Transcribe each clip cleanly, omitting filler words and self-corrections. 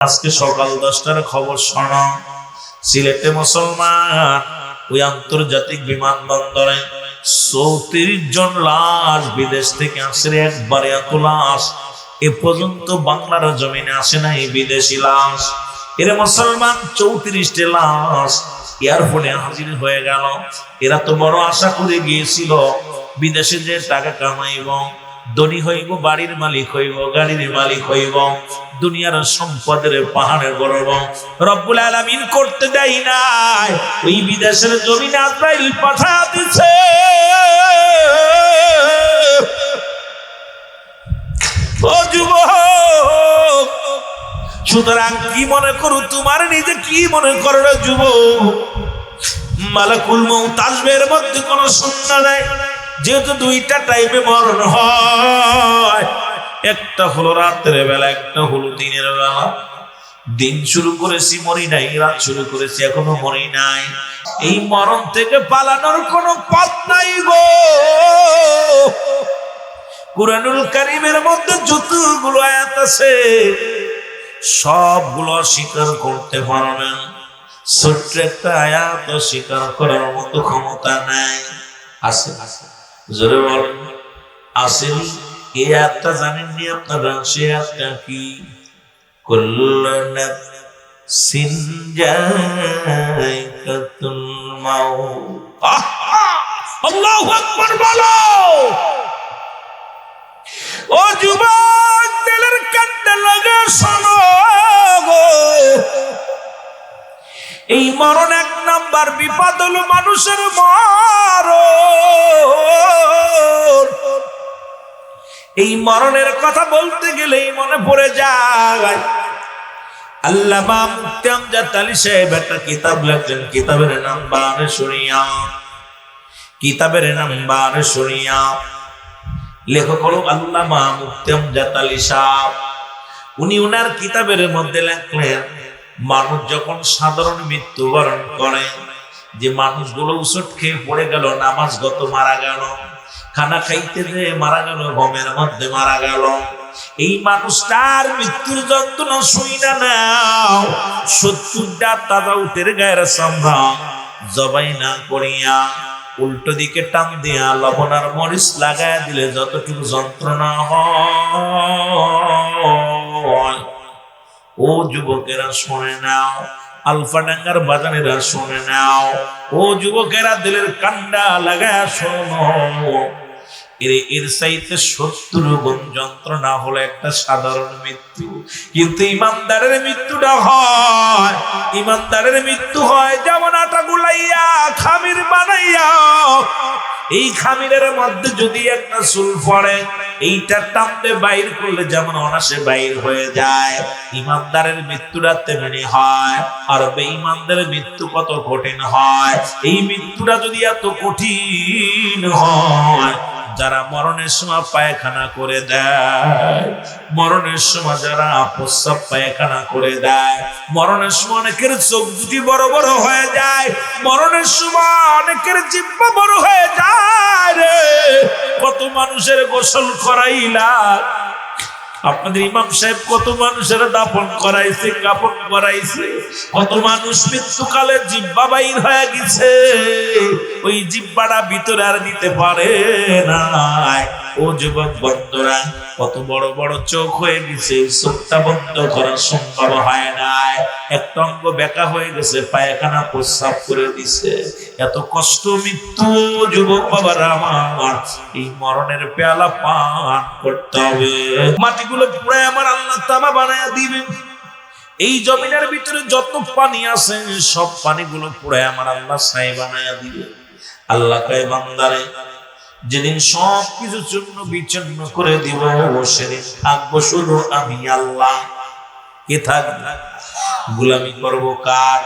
আজকে সকাল 10টার খবর শোনো, সিলেটে মুসলমান ওই আন্তর্জাতিক বিমানবন্দরে 34 জন লাশ বিদেশ থেকে আসে। একবারে এত লাশ এ পর্যন্ত বাংলার জমিনে আসে নাই, বিদেশি লাশ। এরা মুসলমান 34টি লাশ এয়ারপোর্টে হাজির হয়ে গেল। এরা তো বড় আশা করে গিয়েছিল বিদেশে যে টাকা কামাইব, ধনী হইব, বাড়ির মালিক হইব, গাড়ির মালিক হইব, দুনিয়ার সম্পদের পাহাড়ে গড়ব। রব্বুল আলামিন করতে দেয় নাই, ওই বিদেশের জমিনে আজরাইল পাঠায়া দিছে। ও যুবক, সুতরাং কি মনে করো, তোমার নিজে কি মনে করো রে যুবক? মালাকুল মউত আসবে, এর মধ্যে কোনো সন্ধ্যা নাই। যেহেতু দুইটা টাইপে মরণ হয়, একটা হলো রাতের বেলা, একটা হলো দিনের বেলা। দিন শুরু করেছি মরি নাই, রাত শুরু করেছি এখনো মরি নাই। এই মরণ থেকে পালানোর কোনো পথ নাই গো। কুরআনুল কারীমের মধ্যে যতগুলো আয়াত আছে সবগুলো স্বীকার করতে পারবেন, ছোট্ট একটা আয়াত স্বীকার করার মতো ক্ষমতা নাই। আছে জোরে বলেন, আসেনি? এই আয়াতটা জানেননি আপনারা? সে আয়াতটা কি? কুল্লু নাফসিন যায়কাতুল মাউত। আল্লাহু আকবার বলো। ও যুবক, দিলের কান্দে লাগা শোনো গো। এই মরণ এক নাম্বার বিপদ হলো মানুষের মরণ। এই মরণের কথা বলতে গেলেই মনে পড়ে যায় আল্লামা মুফতি আমজাদ আলী সাহেব একটা কিতাব লেখেন, কিতাবের নাম বারে শরিয়া। কিতাবের নাম বারে শরিয়া। লেখক হলো আল্লামা মুফতি আমজাদ আলী সাহেব। উনি ওনার কিতাবের মধ্যে লেখলেন, মানুষ যখন সাধারণ মৃত্যুবরণ করে, যে মানুষগুলো উসট খেয়ে পড়ে গেল, নামাজগত মারা গেল, খানা খাইতে যে মারা গেল, গমের মধ্যে মারা গেল, এই মানুষটার মৃত্যুর যন্ত্রণা শুইনা নাও 70টা তাজা উটের গায়ের চামড়া জবাই না করিয়া উল্টো দিকে টান দিয়া লবণ আর মরিচ লাগায় দিলে যতটুকু যন্ত্রণা হয়, ও যুবকেরা শুনে নাও, আলফাডাঙ্গার বাজানেরা শুনে নাও, ও যুবকেরা দিলের কান্ডা লাগায় শোনো, এর চাইতে 70 গুণ যন্ত্রণা হলো একটা সাধারণ মৃত্যু। কিন্তু ইমানদারের মৃত্যুটা হয়, ইমানদারের মৃত্যু হয় যেমন আটা গুলাইয়া খামির বানাইয়া, এই খামিরের মধ্যে যদি একটা চুল পড়ে, এইটা টানতে বাইর করলে যেমন অনাসে বাইর হয়ে যায়, ইমানদারের মৃত্যুটা তেমনি হয়। আর বেঈমানদের মৃত্যু কত কঠিন হয়। এই মৃত্যুটা যদি এত কঠিন হয়, যারা মরণের সময় পায়খানা করে দেয়, মরণের সময় যারা প্রস্রাব পায়খানা করে দেয়, মরণের সময় অনেকের চোখ দুটি বড় বড় হয়ে যায়, মরণের সময় অনেকের জিহ্বা বড় হয়ে যায় রে। কত মানুষের গোসল করাইলা, আপনাদের ইমাম সাহেব কত মানুষের দাফন করাইছে, কাফন করাইছে, কত মানুষ মৃত্যুকালে জিহ্বা বাইর হয়ে গেছে, ওই জিহ্বাটা ভিতরে আর নিতে পারে না। ও যুবক বন্ধুরা, কত বড় বড় চোখ হয়ে গেছে, চোখটা বন্ধ করা সম্ভব হয় নাই, একটা অঙ্গ বেঁকা হয়ে গেছে, পায়খানা প্রস্রাব করে দিছে, এত কষ্ট মৃত্যু। যুবক বাবারা আমার, এই মরণের পেয়ালা পান করতে হবে। মাটিগুলো পুরাই আমার আল্লাহ তামা বানায়া দিবেন। এই জমিনের ভিতরে যত পানি আছে সব পানিগুলো পুরাই আমার আল্লাহ ছাই বানায়া দিবে। আল্লাহ কয়, বান্দারে যেদিন সব কিছুর জন্য বিচ্ছিন্ন করে দিব, সেদিন থাকবো শুধু আমি আল্লাহ। কে থাকবে? গোলামি করবো কার?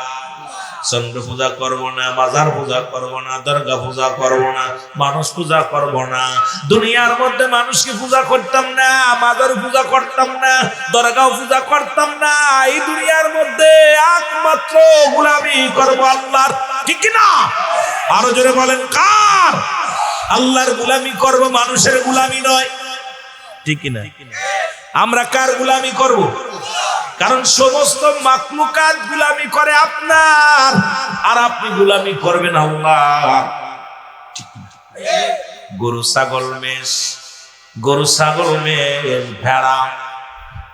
চন্দ্র পূজা করবো না, মাজার পূজা করবো না, দরগা পূজা করবো না, মানুষ পূজা করবো না। দুনিয়ার মধ্যে মানুষকে পূজা করতাম না, মাজার পূজা করতাম না, দরগাও পূজা করতাম না। এই দুনিয়ার মধ্যে একমাত্র গোলামি করবো আল্লাহর। ঠিক না? আরো জোরে বলেন, কার? আল্লাহর গোলামি করবো, মানুষের গোলামি নয়। ঠিক না? আমরা কার গোলামি করব? কারণ সমস্ত মাখলুকাত গোলামি করে আপনার, আর আপনি গোলামি করবেন আল্লাহ। গরু ছাগল মেষ, গরু ছাগল মেষ ভেড়া,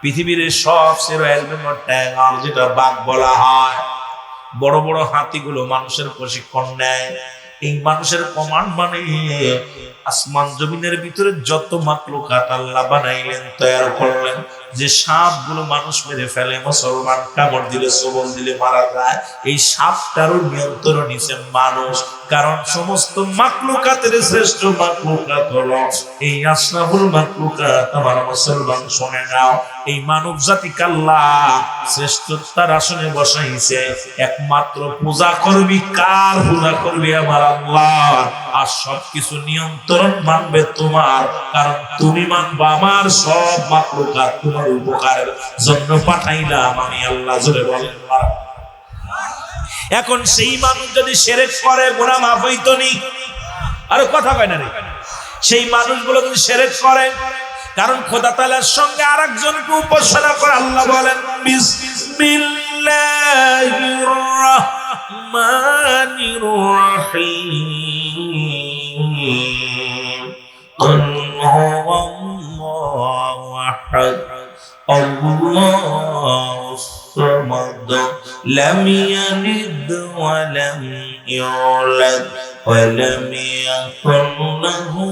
পৃথিবীর সবচেয়ে রয়্যাল বেঙ্গল টাইগার যেটা বাঘ বলা হয়, বড় বড় হাতিগুলো মানুষের প্রশিক্ষণ নেয়। এই মানুষের কমান্ড মানে আসমান জমিনের ভিতরে যত মাখলুকাত আল্লাহ বানাইলেন, তৈরি করলেন, যে সাপগুলো মানুষ মেরে ফেলে, মুসলমান কামড় দিলে সবল দিলে মারা যায়, এই সাপটারও নিয়ন্ত্রণ নিছে মানুষ। কারণ সমস্ত মাখলুকাতের শ্রেষ্ঠ মাখলুকাত হলো এই আশরাফুল মাখলুকাত। আমার মুসলমান শুনে নাও, এই মানব জাতিকে আল্লাহ শ্রেষ্ঠতার আসনে বসাইছে। একমাত্র পূজা করবি কার? পূজা করবি আমার আল্লাহ। আর সবকিছু নিয়ন্ত্রণ মানবে তোমার, কারণ তুমি মানবা আমার। সব মাখলুকাত তোমার উপকারের জন্য পাঠাইলাম আমি আল্লাহ। জোরে বলেন। এখন সেই মানুষ যদি শিরক করে গুনাহ মাফ হইতো নি? আর কথা কয় না রে, সেই মানুষগুলো যদি শিরক করে, কারণ খোদা তাআলার সঙ্গে আরেকজনকে উপাসনা করে। আল্লাহ বলেন বিসমিল্লাহির রাহমানির রাহিম, কুল হুয়াল্লাহু আহাদ, আল্লাহুস সামাদ, লাম ইয়ালিদ ওয়া লাম ইউলাদ ওয়া লাম ইয়াকুল লাহু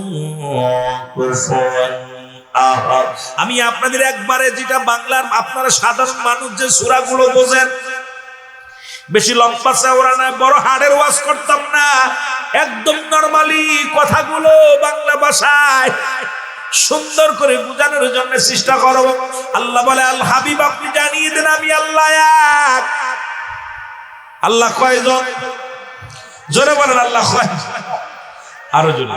কুফুয়ান আহাদ। আমি আপনাদের একবারে যেটা বাংলার আপনারা সাধারণ মানুষ যে সূরাগুলো বোঝেন, বেশি লম্বা চওড়া না, বড় হাড়ের ওয়াজ করতাম না, একদম নরমালি কথাগুলো বাংলা ভাষায় সুন্দর করে বোঝানোর জন্য চেষ্টা করব। আল্লাহ বলে, আল হাবিব আপনি জানিয়ে দেন আমি আল্লাহ এক। আল্লাহ কয়জন? জোরে বলেন আল্লাহ কয়জন? আরো জোরে।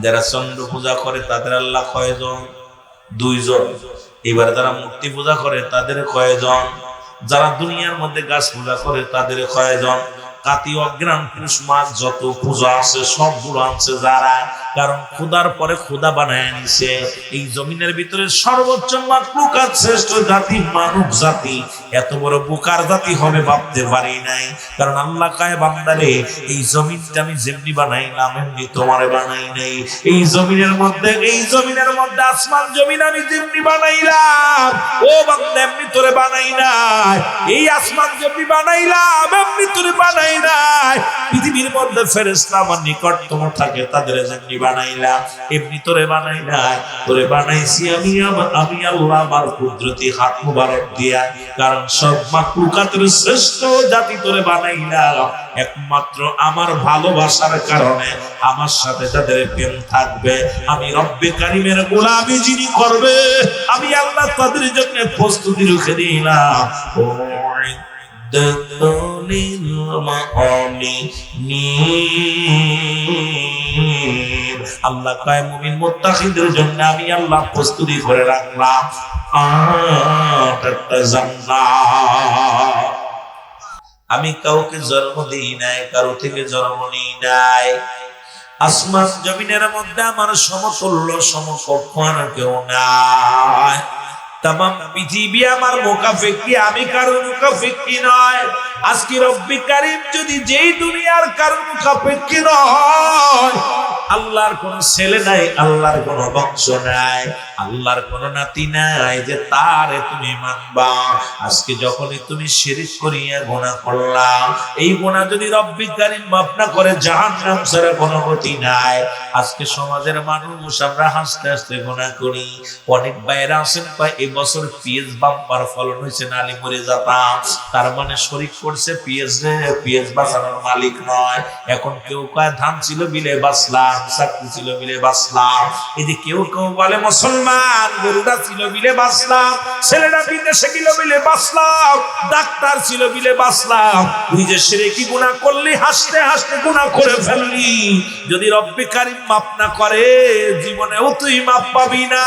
যারা চন্দ্র পূজা করে তাদের আল্লাহ কয়জন? দুইজন। এবার যারা মূর্তি পূজা করে তাদের কয়জন? যারা দুনিয়ার মধ্যে গাছ পূজা করে তাদের কয়জন? কাতি অগ্রাণ পুষ মাঘ যত পূজা আছে সবগুলো আনছে যারা, কারণ খোদার পরে খোদা বানায় নিছে। এই জমিনের ভিতরে সর্বোচ্চ মাখলুকাত শ্রেষ্ঠ জাতি মানব জাতি। এত বড় বোকার জাতি হবে ভাবতে পারি নাই। কারণ আল্লাহ কয়, বান্দারে এই জমিনটা আমি যেমনি বানাইলাম এমনি তোমারে বানাই নাই। এই জমিনের মধ্যে আসমান জমিন আমি যেমনি বানাইলাম ও বান্দা এমনি তোরে বানাই নাই। এই আসমান যেমনি বানাইলাম এমনি তোরে বানাই নাই। পৃথিবীর মধ্যে ফেরেশতা আমার নিকটতম থাকে, তাদের যেমনি বানাইলাম এমনি তোরে বানাই নাই। তোরে বানাইছি আমি আল্লাহ আমার কুদরতি হাত মুবারক দিয়া। কারণ সব মাখলুকাতের শ্রেষ্ঠ জাতি তোরে বানাইলাম একমাত্র আমার ভালোবাসার কারণে। আমার সাথে তাদের প্রেম থাকবে। আমি রব্বে কারিমের গোলামি যিনি করবে আমি আল্লাহ তাদের জন্য প্রস্তুতি রেখে দিলাম। আল্লাহ কয়, মুমিন মুত্তাকিদের জন্য আমি আল্লাহ প্রস্তুতি করে রাখলাম জান্নাত। আমি কাউকে জন্ম দিই নাই, কারো থেকে জন্ম নিই নাই। আসমান জমিনের মধ্যে আমার সমতুল্য সমকক্ষ আর কেউ নাই। তামাম পৃথিবী আমার মুকাফিকি, আমি কারো মুকাফিকি নয়। আজকে রব্বি কারীম যদি যেই দুনিয়ার কারো মুকাফিকি নয়, আল্লাহর কোন ছেলে নাই, আল্লাহর কোন বংশ নাই, আল্লাহর কোন নাতি নাই যে তারে তুমি মানবা। আজকে যখনই তুমি শিরক করিয়া গুনাহ করলা, এই গুনাহ যদি রব্বি কারীম মাফ না করে জাহান্নাম ছাড়া কোনো গতি নাই। আজকে সমাজের মানুষ আমরা হাসতে হাসতে গুনাহ করি। অনেক বাইরে আছেন কয় এই বছর পিএস বাম্পার ফলন হয়েছে, নালি মরে যেতাম। তার মানে শরীক করছে পিএস রে, পিএস বাঁচানোর মালিক নয়। এখন কেউ কয় ধান ছিল বিলে বাঁচলাম, চাকরি ছিল বিলে বাঁচলাম। এই যে কেউ কেউ বলে মুসলমান গরুটা ছিল বিলে বাঁচলাম, ছেলেটা বিদেশে গেল বিলে বাঁচলাম, ডাক্তার ছিল বিলে বাঁচলাম। তুই যে শিরকি গুনাহ করলি, হাসতে হাসতে গুনাহ করে ফেললি। যদি রব্বে কারীম মাফ না করে জীবনেও তুই মাফ পাবি না।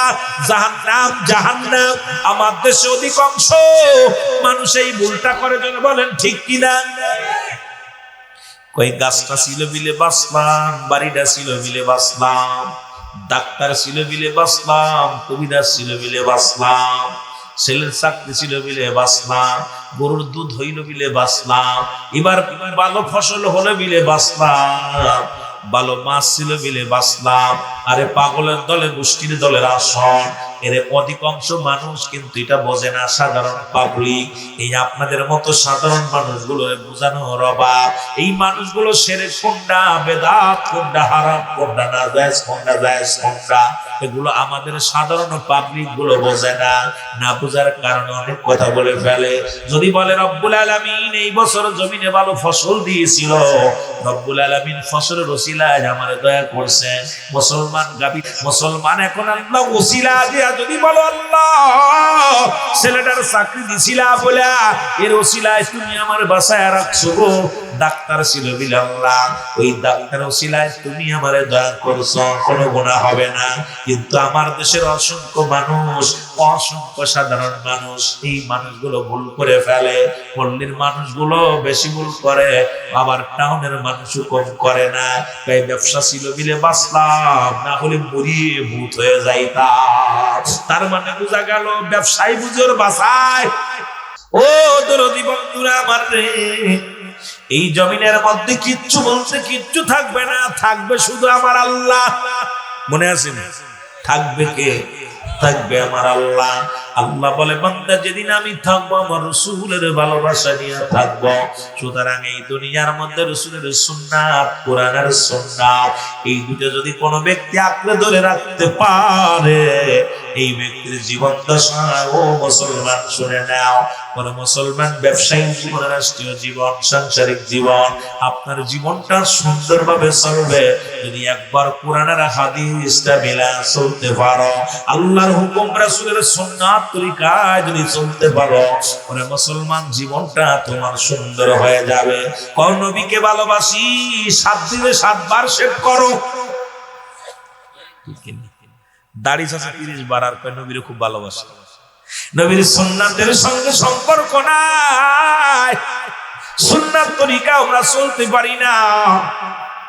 জাহান্নাম জাহান্নাম। আমার দেশে অধিকাংশ মানুষ এই ভুলটা করে, জন্য বলেন ঠিক কিনা? কই গাছটা ছিল বিলে বাঁচলাম, বাড়িটা ছিল বিলে বাঁচলাম, ডাক্তার ছিল বিলে বাঁচলাম, কবিরাজ ছিল বিলে বাঁচলাম, ছেলের চাকরি ছিল বিলে বাঁচলাম, গরুর দুধ হইল বিলে বাঁচলাম, এবার ভালো ফসল হলে বিলে বাঁচলাম, ভালো মাছ ছিল বিলে বাঁচলাম। আরে পাগলের দলে গোষ্ঠীর দলের আসন, এর অধিকাংশ মানুষ কিন্তু এটা বোঝে না। সাধারণ পাবলিক, এই আপনাদের মতো সাধারণ মানুষগুলো বোঝানো অভাব। এই মানুষগুলো সেরে কোনটা বেদাত, কোনটা হারাম, কোনটা নাজায়েজ, কোনটা জায়েজ, কোনটা, এগুলো আমাদের সাধারণ পাবলিক গুলো বোঝে না। না বোঝার কারণে অনেক কথা বলে ফেলে। যদি বলে রব্বুল আলামিন এই বছর জমিনে ভালো ফসল দিয়েছিল, রব্বুল আলামিন ফসলের ওসিলায় আমারে দয়া করছেন, মুসলমান গাবি মুসলমান এখন আল্লাহ ওসিলা দিয়া যদি বলো আল্লাহ ছেলেটার চাকরি দিছিলা বলে এর ওসিলায় তুমি আমার বাসায় রাখছো গো, ডাক্তার ছিল বিলে আল্লাহ ওই ডাক্তার ওসিলায় তুমি আমারে দয়া করছো, কোনো গুনাহ হবে না। কিন্তু আমার দেশের অসংখ্য মানুষ, অসংখ্য সাধারণ মানুষ, এই মানুষগুলো ভুল করে ফেলে। পল্লীর মানুষগুলো বেশি ভুল করে, আবার টাউনের মানুষও কম করে না। তাই ব্যবসা ছিল বিলে বাঁচলাম, না হলে মরিয়ে ভূত হয়ে যাইতাম। তার মানে বোঝা গেল ব্যবসায়ী বুঝোর বাসায়। ও দরদি বন্ধুরা আমার রে, এই জমিনের মধ্যে কিচ্ছু বলতে কিচ্ছু থাকবে না, থাকবে শুধু আমার আল্লাহ। মনে আছে না? থাকবে কে? থাকবে আমার আল্লাহ। আল্লাহ বলে বান্দা যেদিন আমি থাকবো আমার রাসূলের ভালোবাসা নিয়ে থাকবো। সুতরাং এই দুনিয়ার মধ্যে রাসূলের সুন্নাত, কোরআনের সুন্নাত, এই দুটো যদি কোনো ব্যক্তি আঁকড়ে ধরে রাখতে পারে, এই ব্যক্তির জীবন দশায়, ও মুসলমান শুনে নাও, কোন মুসলমান ব্যবসায়িক জীবন, রাষ্ট্রীয় জীবন, সাংসারিক জীবন, আপনার জীবনটা সুন্দরভাবে চলবে যদি একবার কোরআনের হাদিসটা মিলা চলতে পারো, আল্লাহর হুকুম রাসূলের সুন্নাত তরিকায় যদি চলতে পারো, ওরে মুসলমান জীবনটা তোমার সুন্দর হয়ে যাবে। কোন নবীকে ভালোবাসি 7 দিনে 7 বার শেভ করো, দাড়ি আছে 30 বার, আর কয় নবীরে খুব ভালোবাসে। নবীর সুন্নাতের সঙ্গে সম্পর্ক নাই, সুন্নাত তরিকা আমরা চলতে পারি না।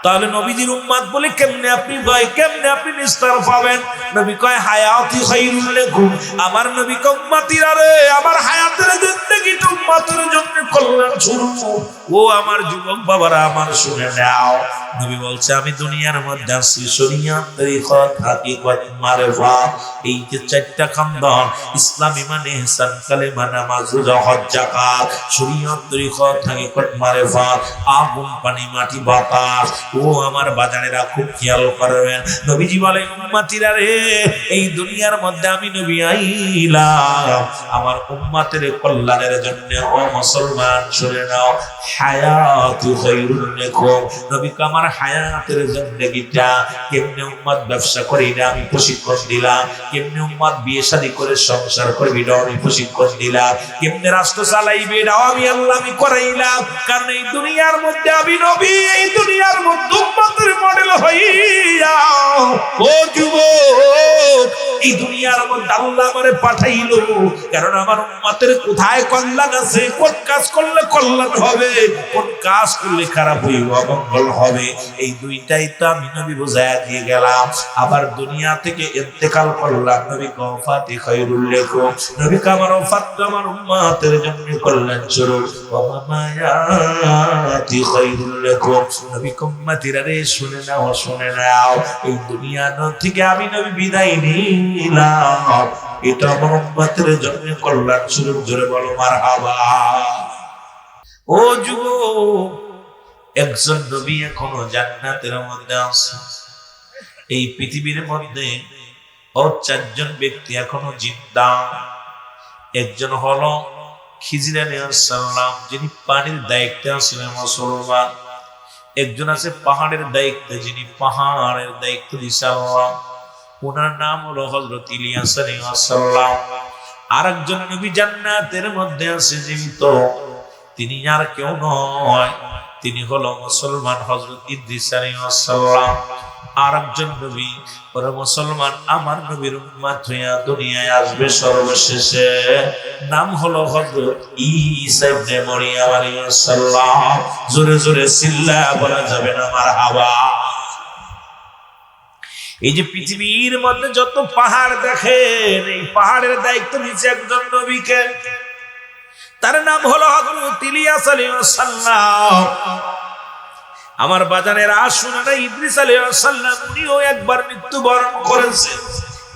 তাহলে নবীজির উম্মত বলে কেমনে আপনি ভয়, কেমনে আপনি নিস্তার পাবেন? নবী কয় হায়াতি খায়রুল লাকুম, আমার নবী কয় উম্মতিরা রে, আমার হায়াতের জিন্দেগিটা উম্মতের জন্য কল্যাণ স্বরূপ। ও আমার যুবক বাবারা আমার শুনে নাও, নবী বলছে আমি দুনিয়ার মধ্যে আছি শরীয়ত, তরিকত, হাকিকত, মারিফাত, এই যে 4টা খানদান, ইসলাম, ঈমান, ইহসান, কালেমা, নামাজ, রোজা, হজ, যাকাত, শরীয়ত, তরিকত, হাকিকত, মারিফাত, আগুন, পানি, মাটি, বাতাস। ও আমার বাজানেরা খুব খেয়াল করবেন, নবীজি বলে উম্মতিরা রে, এই দুনিয়ার মধ্যে আমি নবী আইলাম আমার উম্মতের কল্যাণের জন্য। ও মুসলমান শুনে নাও, হায়াতু খায়রুল লাকুম, নবী আমার হায়াতের জিন্দেগিটা কেমনে উম্মত ব্যবসা করে এটা আমি প্রশিক্ষণ দিলাম, কেমনে উম্মত বিয়ে শাদী করে সংসার করবে এটা আমি প্রশিক্ষণ দিলাম, কেমনে রাষ্ট্র চালাইবে এটা আমি আল্লাহ আমি করাইলাম। কারণ এই দুনিয়ার মধ্যে আমি নবী, এই দুনিয়ার মধ্যে উম্মতের মডেল হইয়া, ও যুবক এই দুনিয়ার মধ্যে আল্লাহ আমারে পাঠাইলো কারণ আমার উম্মতের কোথায় কল্যাণ আছে, কোন কাজ করলে কল্যাণ হবে, কোন কাজ করলে খারাপ হইব, অমঙ্গল হবে, এই দুইটাই তো আমি নবী বুঝাইয়া দিয়ে গেলাম। আবার দুনিয়া থেকে ইন্তেকাল করলাম, নবী ওয়াফাতি খায়রুল লাকুম, নবী আমার ওয়াফাত আমার উম্মতের জন্য কল্যাণ স্বরূপ। ওয়া মায়াতি খায়রুল লাকুম, নবী উম্মতিরা রে শুনে নাও, শুনে নাও, এই দুনিয়া থেকে আমি নবী বিদায় নিলাম, এটা আমার উম্মতের জন্য কল্যাণ স্বরূপ। জোরে বলো মারহাবা। ও যুবক, একজন নবী এখনো জান্নাতের মধ্যে আছে। এই পৃথিবীর মধ্যে ও 4 জন ব্যক্তি এখনো জিন্দা। একজন হলো খিজির আলাইহিস সালাম, যিনি পানির দায়িত্বে ছিলেন মুসলমান। একজন আছে পাহাড়ের দায়িত্বে, যিনি পাহাড়ের দায়িত্ব দিয়েছেন আল্লাহ, ওনার নাম হলো হযরত ইলিয়াস আলাইহিস সালাম। আরেকজন নবী জান্নাতের মধ্যে আছে জীবিত, তিনি আর কেউ নয়, তিনি হলো মুসলমান হযরত ইদ্রিস আলাইহিস সালাম। আরেকজন নবী ওরা মুসলমান আমার নবীর উম্মত হইয়া দুনিয়ায় আসবে সর্বশেষে, নাম হলো হযরত ঈসা ইবনে মারইয়াম আলাইহিস সালাম। জোরে জোরে চিল্লায়া বলা যাবে না মারহাবা। এই যে পৃথিবীর মধ্যে যত পাহাড় দেখেন, এই পাহাড়ের দায়িত্ব নিচে একজন নবীকে, তার নাম হলো হযরত ইলিয়াস আলাইহিস সালাম। আমার বাজানেরা শুনে না, ইদ্রিস আলাইহিস সালাম উনিও একবার মৃত্যুবরণ করেছে।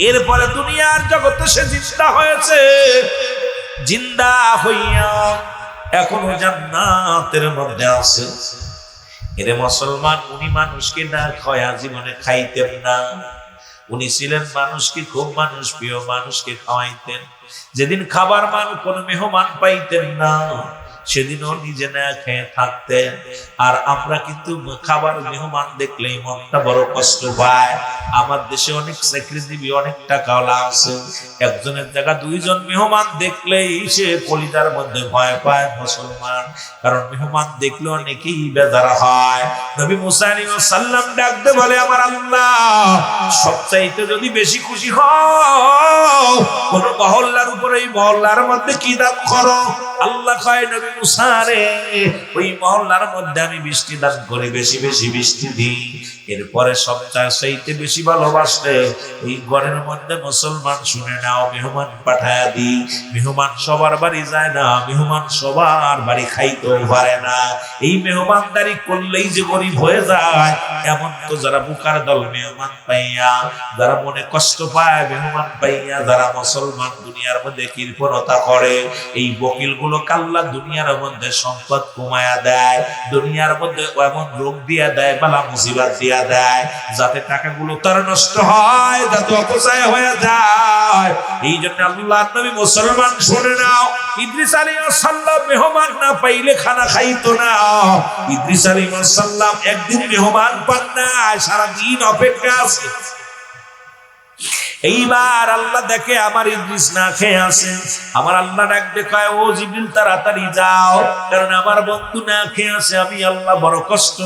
এরপরে দুনিয়ার জগতে সে জিন্দা হয়েছে, জিন্দা হইয়া এখনো জান্নাতের মধ্যে আছে। এরে মুসলমান, উনি মানুষকে না খায়া জীবনে খাইতেন না। উনি ছিলেন মানুষকে খুব মানুষ প্রিয়, মানুষকে খাওয়াইতেন। যেদিন খাবার কোন মেহমান পাইতেন না, সেদিনও নিজে না খেয়ে থাকতেন। আর আমরা কিন্তু খাবার মেহমান দেখলেই মনটা বড় কষ্ট পায়। আমার দেশে অনেক চাকরিজীবী, অনেক টাকাওয়ালা আছে, একজনের জায়গা দুইজন মেহমান দেখলেই সে কলিজার মধ্যে ভয় পায় মুসলমান। কারণ মেহমান দেখলে অনেকেই বেজার হয়। নবী মুসা আলাইহিস সালাম ডাকতে বলে, আমার আল্লাহ সবচাইতে যদি বেশি খুশি হও কোন মহল্লার উপরে, এই মহল্লার মধ্যে কি দান করো? আল্লাহ কয়, নবী মুসা রে, ওই মহল্লার মধ্যে আমি বৃষ্টি দান করি, বেশি বেশি বৃষ্টি দিই। এরপরে সবচাইতে বেশি ভালোবাসলে এই ঘরের মধ্যে মুসলমান শুনে নাও, মেহমান পাঠায়া দিই। মেহমান সবার বাড়ি যায় না, মেহমান সবার বাড়ি খাইতেও পারে না। এই মেহমানদারি করলেই যে গরিব হয়ে যায় এমন তো যারা বুকার দল মেহমান পাইয়া, যারা মনে কষ্ট পায় মেহমান পাইয়া, যারা মুসলমান দুনিয়ার মধ্যে কৃপণতা করে, এই বকিল গুলো কাল্লা দুনিয়ার মধ্যে সম্পদ কমায়া দেয়, দুনিয়ার মধ্যে এমন রোগ দিয়া দেয়, বালা মুসিবত দিয়া দেয়, যাতে টাকাগুলো তার নষ্ট হয়, যাতে অপচয় হয়ে যায়। এই জন্য আল্লাহর নবী মুসলমান শুনে নাও, ইদ্রিস আলাইহিস সালাম মেহমান না পাইলে খানা খাইতো না। ইদ্রিস আলাইহিস সালাম একদিন মেহমান পান না, সারাদিন অপেক্ষা আছে। এইবার আল্লাহ দেখে আমার ইদ্রিস না খেয়ে আছে। আমার আল্লাহ ডাক দেখায়, ও জিবরিল তাড়াতাড়ি যাও, কারণ আমার বন্ধু না খেয়ে আছে। আমি আল্লাহ বড় কষ্ট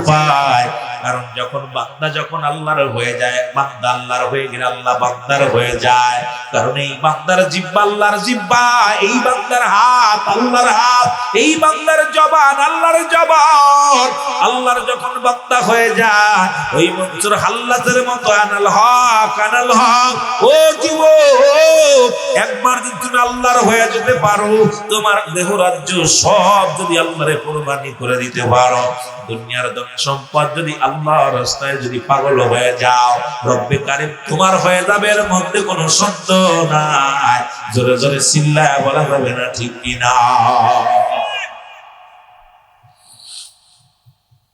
পাই, কারণ যখন বান্দা যখন আল্লাহর হয়ে যায়, বান্দা আল্লাহর হয়ে গেলে আল্লাহ বান্দার হয়ে যায়। কারণ এই বান্দার জিহ্বা আল্লাহর জিহ্বা, এই বান্দার হাত আল্লাহর হাত, এই বান্দার জবান আল্লাহর জবান। আল্লাহর যখন বান্দা হয়ে যায়, ওই মঞ্চুর হাল্লাতের মতো আনাল হক আনাল হক। ও যুবক, একবার যদি তুমি আল্লাহর হয়ে যেতে পারো, তোমার দেহ রাজ্য সব যদি আল্লাহরে কুরবানি করে দিতে পারো, দুনিয়ার ধন সম্পদ যদি আল্লাহর রাস্তায় যদি পাগল হয়ে যাও, রব্বে কারীম তোমার হয়ে যাবে, এর মধ্যে কোনো সন্দেহ নাই। জোরে জোরে চিল্লায় বলা যাবে না, ঠিক কিনা?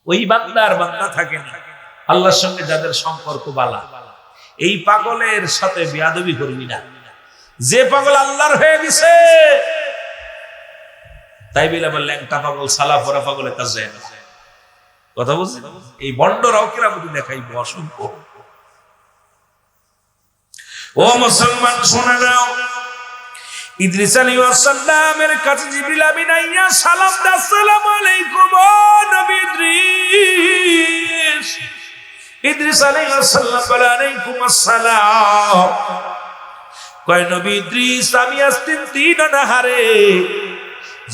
ওই বান্দার বান্দা থাকে না, আল্লাহর সঙ্গে যাদের সম্পর্ক বালা, এই পাগলের সাথে বেয়াদবি করবি না। যে পাগল আল্লাহর হয়ে গেছে, তাই বলে আবার ল্যাংটা পাগল সালা পরা পাগলের কাছে যায় না। কথা বলছি, এই বন্ডরাও কেরামতি দেখাইব অসংখ্য। ও মুসলমান শুনে নাও, ইদ্রিস আলাইহিস সালামের কাছে জিবরিল আমিন আইয়া সালাম দা, আসসালামু আলাইকুম ও নবী ইদ্রিস। ইদ্রিস আলাইহিস সালাম বলে, আলাইকুম আসসালাম। কয়, নবী ইদ্রিস, আমি আজ 3 দিন অনাহারে,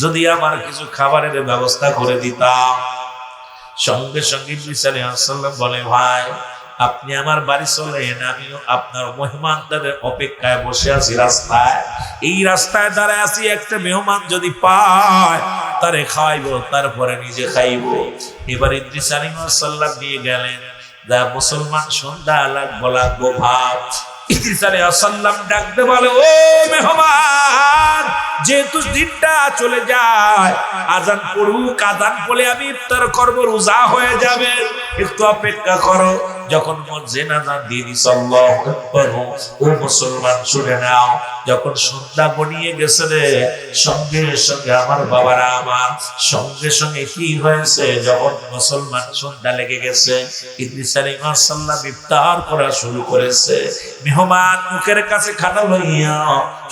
যদি আমার কিছু খাবারের ব্যবস্থা করে দিতাম। সঙ্গে সঙ্গে ইদ্রিস আলাইহিস সালাম বলে, ভাই আপনি আমার বাড়ি চলেন, আমিও আপনার মেহমানদের অপেক্ষায় বসে আছি রাস্তায়। এই রাস্তায় দাঁড়ায় আছি, একটা মেহমান যদি পায় তারে খাইবো, তারপরে নিজে খাইবো। এবার ইদ্রিস আলাইহিস সালাম নিয়ে গেলেন, যা মুসলমান সন্ধ্যা লাগবো ভাব। ইদ্রিস আলাইহিস সালাম ডাকতে বলে, ও মেহমান, যেহেতু দিনটা চলে যায়, আজান পড়ুক, আজান পড়লে আমি ইফতার করব, রোজা হয়ে যাবে, একটু অপেক্ষা করো। যখন মুয়াজ্জিন আযান দিয়ে দিছে, আল্লাহু আকবার, ও মুসলমান শুনে নাও, যখন সন্ধ্যা গড়িয়ে গেছে রে, সঙ্গে সঙ্গে আমার বাবারা আমার, সঙ্গে সঙ্গে কি হয়েছে, যখন মুসলমান সন্ধ্যা লেগে গেছে, ইদ্রিস আলাইহিস সালাম ইফতার করা শুরু করেছে। মেহমান মুখের কাছে খানা লইয়া,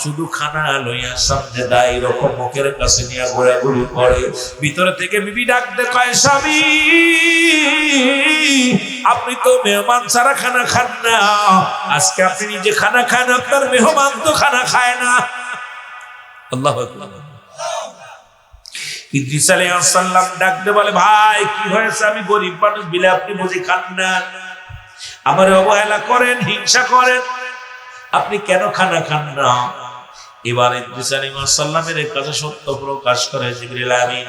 শুধু খানা লইয়া সামনে দাই রকম মুখের কাছে নিয়ে ঘোরাঘুরি করে। ভিতরে থেকে বিবি ডাক দেখায়, স্বামী আপনি তো মেহমান ছাড়া খানা খান না, আজকে আপনি নিজে খানা খান, আপনার মেহমান তো খানা খায় না। আল্লাহু আকবার। ইদ্রিস আলাইহিস সালাম ডাকতে বলে, ভাই কি হয়েছে? আমি গরিব মানুষ বিলে আপনি বুঝি খান না? আমার অবহেলা করেন, হিংসা করেন, আপনি কেন খানা খান না? এবার ইদ্রিস আলাইহিস সালামের কাছে সত্য প্রকাশ করে জিবরিল আমিন।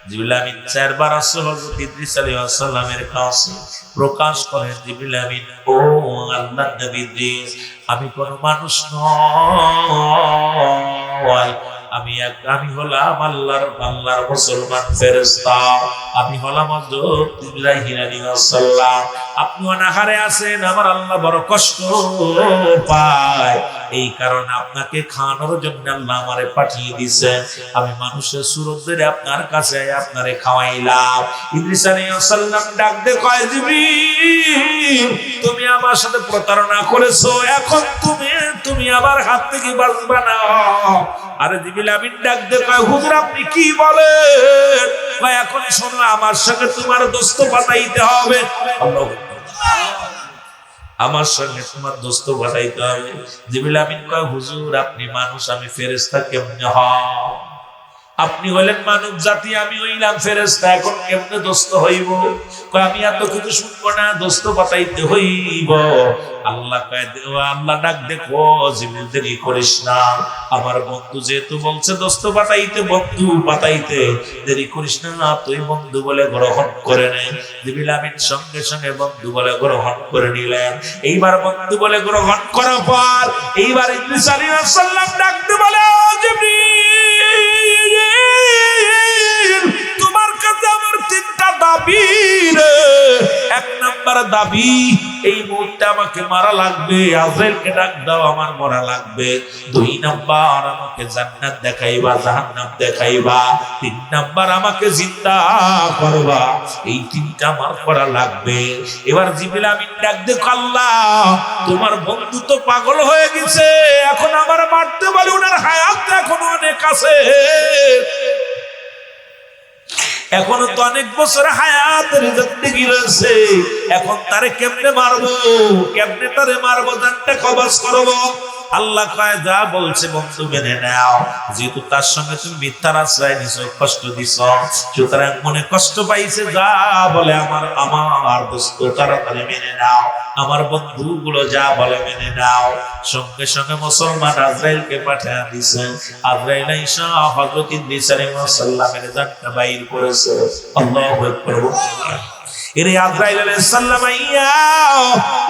জিবরিল আমিন চারবার আসছে হযরত ইদ্রিস আলাইহিস সালামের কাছে, প্রকাশ করে জিবরিল আমিন, ও আল্লাহর নবী ইদ্রিস, আমি কোন মানুষ নই, আমি হলাম আল্লাহর মুসলমান ফেরেশতা, আমি হলাম হযরত ইব্রাহিম আলাইহিস সালাম। আপনি অনাহারে আছেন, আমার আল্লাহ বড় কষ্ট পায়, এই কারণে আপনাকে খাওয়ানোর জন্য আল্লাহ আমারে পাঠিয়ে দিয়েছেন। আমি মানুষের সুরত ধরে আপনার কাছে আপনারে খাওয়াইলাম। ইদ্রিস আলাইহিস সালাম ডাক দিয়ে কয়, জিবরিল, তুমি আমার সাথে প্রতারণা করেছো, এখন তুমি আমার হাত থেকে বাঁচবা না। আরে জিবরিল আমিন ডাক দিয়ে কয়, হুজুর আপনি কি বলেন? কয়, এখন শোনো, আমার সঙ্গে তোমার দোস্ত বানাইতে হবে। আমার সঙ্গে তোমার দোস্ত বানাইতে হবে। জিবরিল আমিন কয়, হুজুর আপনি মানুষ, আমি ফেরেশতা, কেমনে হয়? আপনি হলেন মানব জাতি, আমি হইলাম ফেরেশতা, এখন কেমনে দোস্ত হইব? কয়, আমি এত কিছু শুনবো না, দোস্ত বাতাইতে হইব। আল্লাহ কয়, আল্লাহ ডাক দেখো, জিবরিল দেরি করিস না, আমার বন্ধু যেহেতু বলছে দোস্ত বাতাইতে, বন্ধু বাতাইতে, দেরি করিস না, তুই বন্ধু বলে গ্রহণ করে নে। জিবরিল আমিন সঙ্গে সঙ্গে বন্ধু বলে গ্রহণ করে নিলেন। এইবার বন্ধু বলে গ্রহণ করার পর এইবার ইদ্রিস আলাইহিস সালাম ডাকতে বলে, ও জিবরিল, তোমার কাছে আমার তিনটা দাবি রে। এক নাম্বার দাবি, এই মুহূর্তে আমাকে মারা লাগবে, আজরাইলকে ডাক দাও, আমার মরা লাগবে। দুই নাম্বার, আমাকে জান্নাত দেখাইবা, জাহান্নাম দেখাইবা। তিন নাম্বার, আমাকে জিন্দা করবা। এই তিনটা আমার করা লাগবে। এবার জিবরিল আমিন ডাক দেখো, আল্লাহ তোমার বন্ধু তো পাগল হয়ে গেছে, এখন আমার মারতে বলে, ওনার হায়াত এখনো অনেক আছে, এখনো তো অনেক বছর হায়াতের জিন্দেগি রয়েছে, এখন তারে কেমনে মারবো, কেমনে তারে মারবো, জানটা কবজ করবো। আল্লাহ কয়, যা বলছে বন্ধু মেনে নাও, যেহেতু তার সঙ্গে তুমি মিথ্যার আশ্রয় নিছো, কষ্ট দিছ, সুতরাং মনে কষ্ট পাইছে, যা বলে আমার দোস্ত তাড়াতাড়ি মেনে নাও, আমার বন্ধুগুলো যা বলে মেনে নাও। সঙ্গে সঙ্গে মুসলমান আজরাইলকে পাঠিয়ে দিছে। আজরাইল আইসা হযরত ইদ্রিস আলাইহিস সালামের জানটা বাইর করেছে। আল্লাহু আকবার। এরে আজরাইল আলাইহিস সালাম আইয়া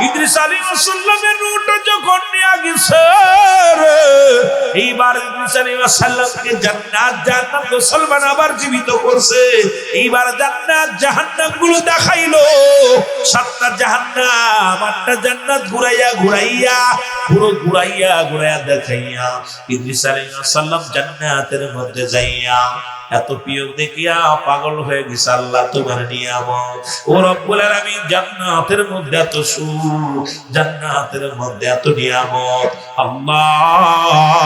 ইদ্রিস আলাইহিস সালামের রূহটা যখন নিয়ে গেছে, এইবার ইদ্রিস আলাইহিস সালামকে জান্নাত জাহান্নাম মুসলমান আবার জীবিত করছে। এইবার জান্নাত জাহান্নাম গুলো দেখাইলো, সাতটা জাহান্নাম আটটা জান্নাত ঘুরাইয়া দেখাইয়া ইদ্রিস আলাইহিস সালাম জান্নাতের মধ্যে যাইয়া এত প্রিয় দেখিয়া পাগল হয়ে গেছে। আল্লাহ তোমার নিয়ামত, ও রব্বুল আলামিন, জান্নাতের মধ্যে এত সুখ, জান্নাতের মধ্যে এত নিয়ামত, আল্লাহ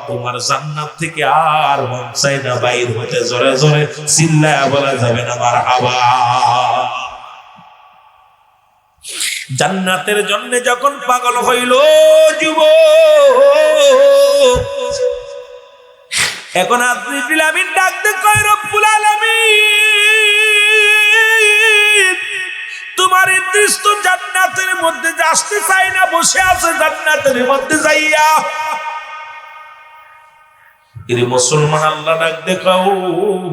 তোমার জান্নাত থেকে আর মন চাই না বাইর হতে। জোরে জোরে চিল্লায়া বলা যাবে না মারহাবা। জান্নাতের জন্য যখন পাগল হইল যুবক, এখন জিবরিল আমিন ডাকতে কয়, রব্বুল আলামিন, তোমার ইদ্রিস তো জান্নাতের মধ্যে আসতে চাই না, বসে আছে জান্নাতের মধ্যে যাইয়া। এর মুসলমান আল্লাহ ডাক দেখাও,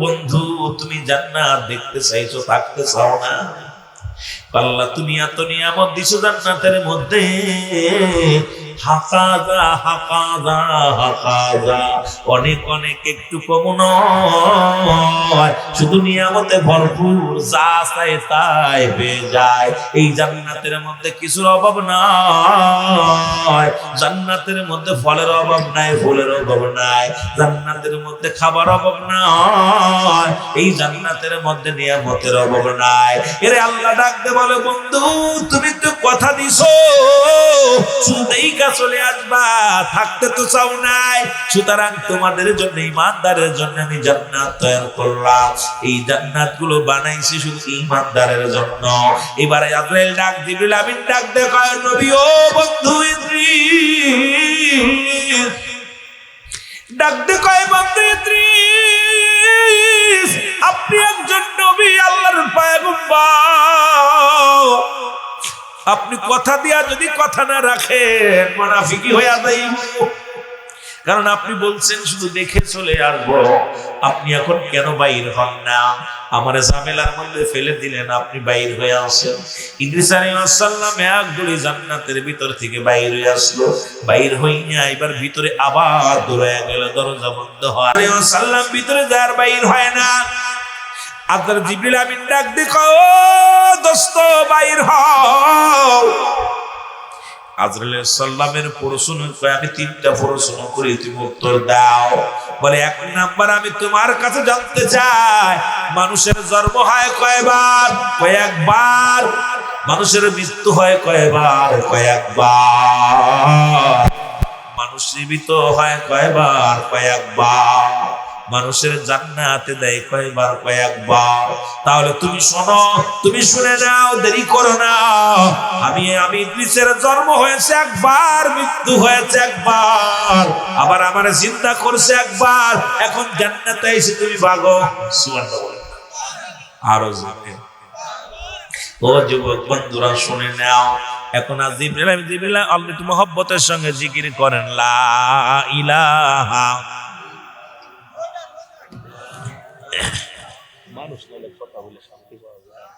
বন্ধু তুমি জান্নাত দেখতে চাইছো, থাকতে চাও না? আল্লাহ তুমি এত নিয়ামত দিছো জান্নাতের মধ্যে, অনেক অনেক একটু কম নয়, শুধু নিয়ামতে ভরপুর, যা চাই তাই পেয়ে যায়। এই জান্নাতের মধ্যে কিছুর অভাব নাই, জান্নাতের মধ্যে ফলের অভাব নাই, ফুলের অভাব নাই, জান্নাতের মধ্যে খাবার অভাব নাই, এই জান্নাতের মধ্যে নিয়ামতের অভাব নাই। এরে আল্লাহ ডাকতে বলে, বন্ধু তুমি তো কথা দিছো, শুনতেই চলে আসবা, থাকতে তো চাও নাই, সুতরাং তোমাদের জন্য, ঈমানদারের জন্য আমি জান্নাত তৈরি করলাম। এই জান্নাত গুলো বানাইছি শুধু ঈমানদারের জন্য। এবারে আজরাইল ডাক, জিবরিল আমিন ডাক দেখায়, নবী ও বন্ধু ইদ্রিস, ডাক দেখায়, বন্ধু ইদ্রিস, আপনি একজন নবী, আল্লাহর পয়গম্বর, আপনি কথা দিয়া যদি কথা না রাখেন মুনাফিকি হয়ে যাইব। কারণ আপনি বলছেন শুধু দেখে চলে আসবো, আপনি এখন কেন বাইর হন না? আমার ঝামেলার মধ্যে ফেলে দিলেন, আপনি বাইর হয়ে আসেন। ইদ্রিস আলাইহিস সালাম এক গুলি জান্নাতের ভিতর থেকে বাইর হয়ে আসলো, বাইর হইয়া এবার ভিতরে আবার দৌড়ে গেল, দরজা বন্ধ হয়। আলাইহিস সালাম ভিতরে যার বাইর হয় না। আজরাইল জিবরিল আমিন ডাক দেখো, ও দোস্ত বাইর হও। আজরাইল সাল্লামের প্রশ্ন, আমি 3টা প্রশ্ন করি, তুমি উত্তর দাও। বলে 1 নাম্বার, আমি তোমার কাছে জানতে চাই মানুষের জন্ম হয় কয়বার? কয়েকবার। মানুষের মৃত্যু হয় কয়বার? কয়েকবার। মানুষ জীবিত হয় কয়বার? কয়েকবার। মানুষের জান্নাতে দেয় কয়বার? কয়েকবার। তাহলে তুমি শোনো, তুমি শুনে নাও, দেরি করো না। আমি ইদ্রিসের জন্ম হয়েছে একবার, মৃত্যু হয়েছে একবার, আবার আমার চিন্তা করছে একবার। এখন জান্নাতে এসে তুমি ভাগো। সুবহানাল্লাহ। আরো জোরে। ও যুবক বন্ধুরা শুনে নাও, এখন আজ জিবরিল আপনি একটু মহব্বতের সঙ্গে জিকির করেন, লা ইলাহা। মানুষ নালে কথা বলে শান্তি পাওয়া যায়।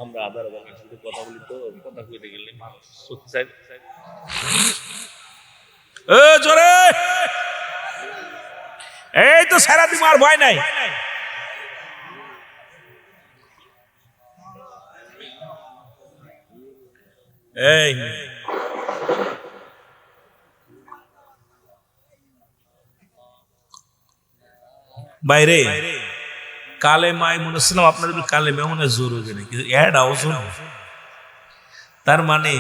আমরা আদার বাংলার সাথে কথা বলি, তো কথা কইতে গেলে মানুষ সুচাই। এ জোরে, এই তো সারা দিন আর ভয় নাই। এই বাইরে কালে মাই মনে ছিলাম আপনাদের কালে মেমনে জোর হয়ে নেই, কিন্তু তার মানে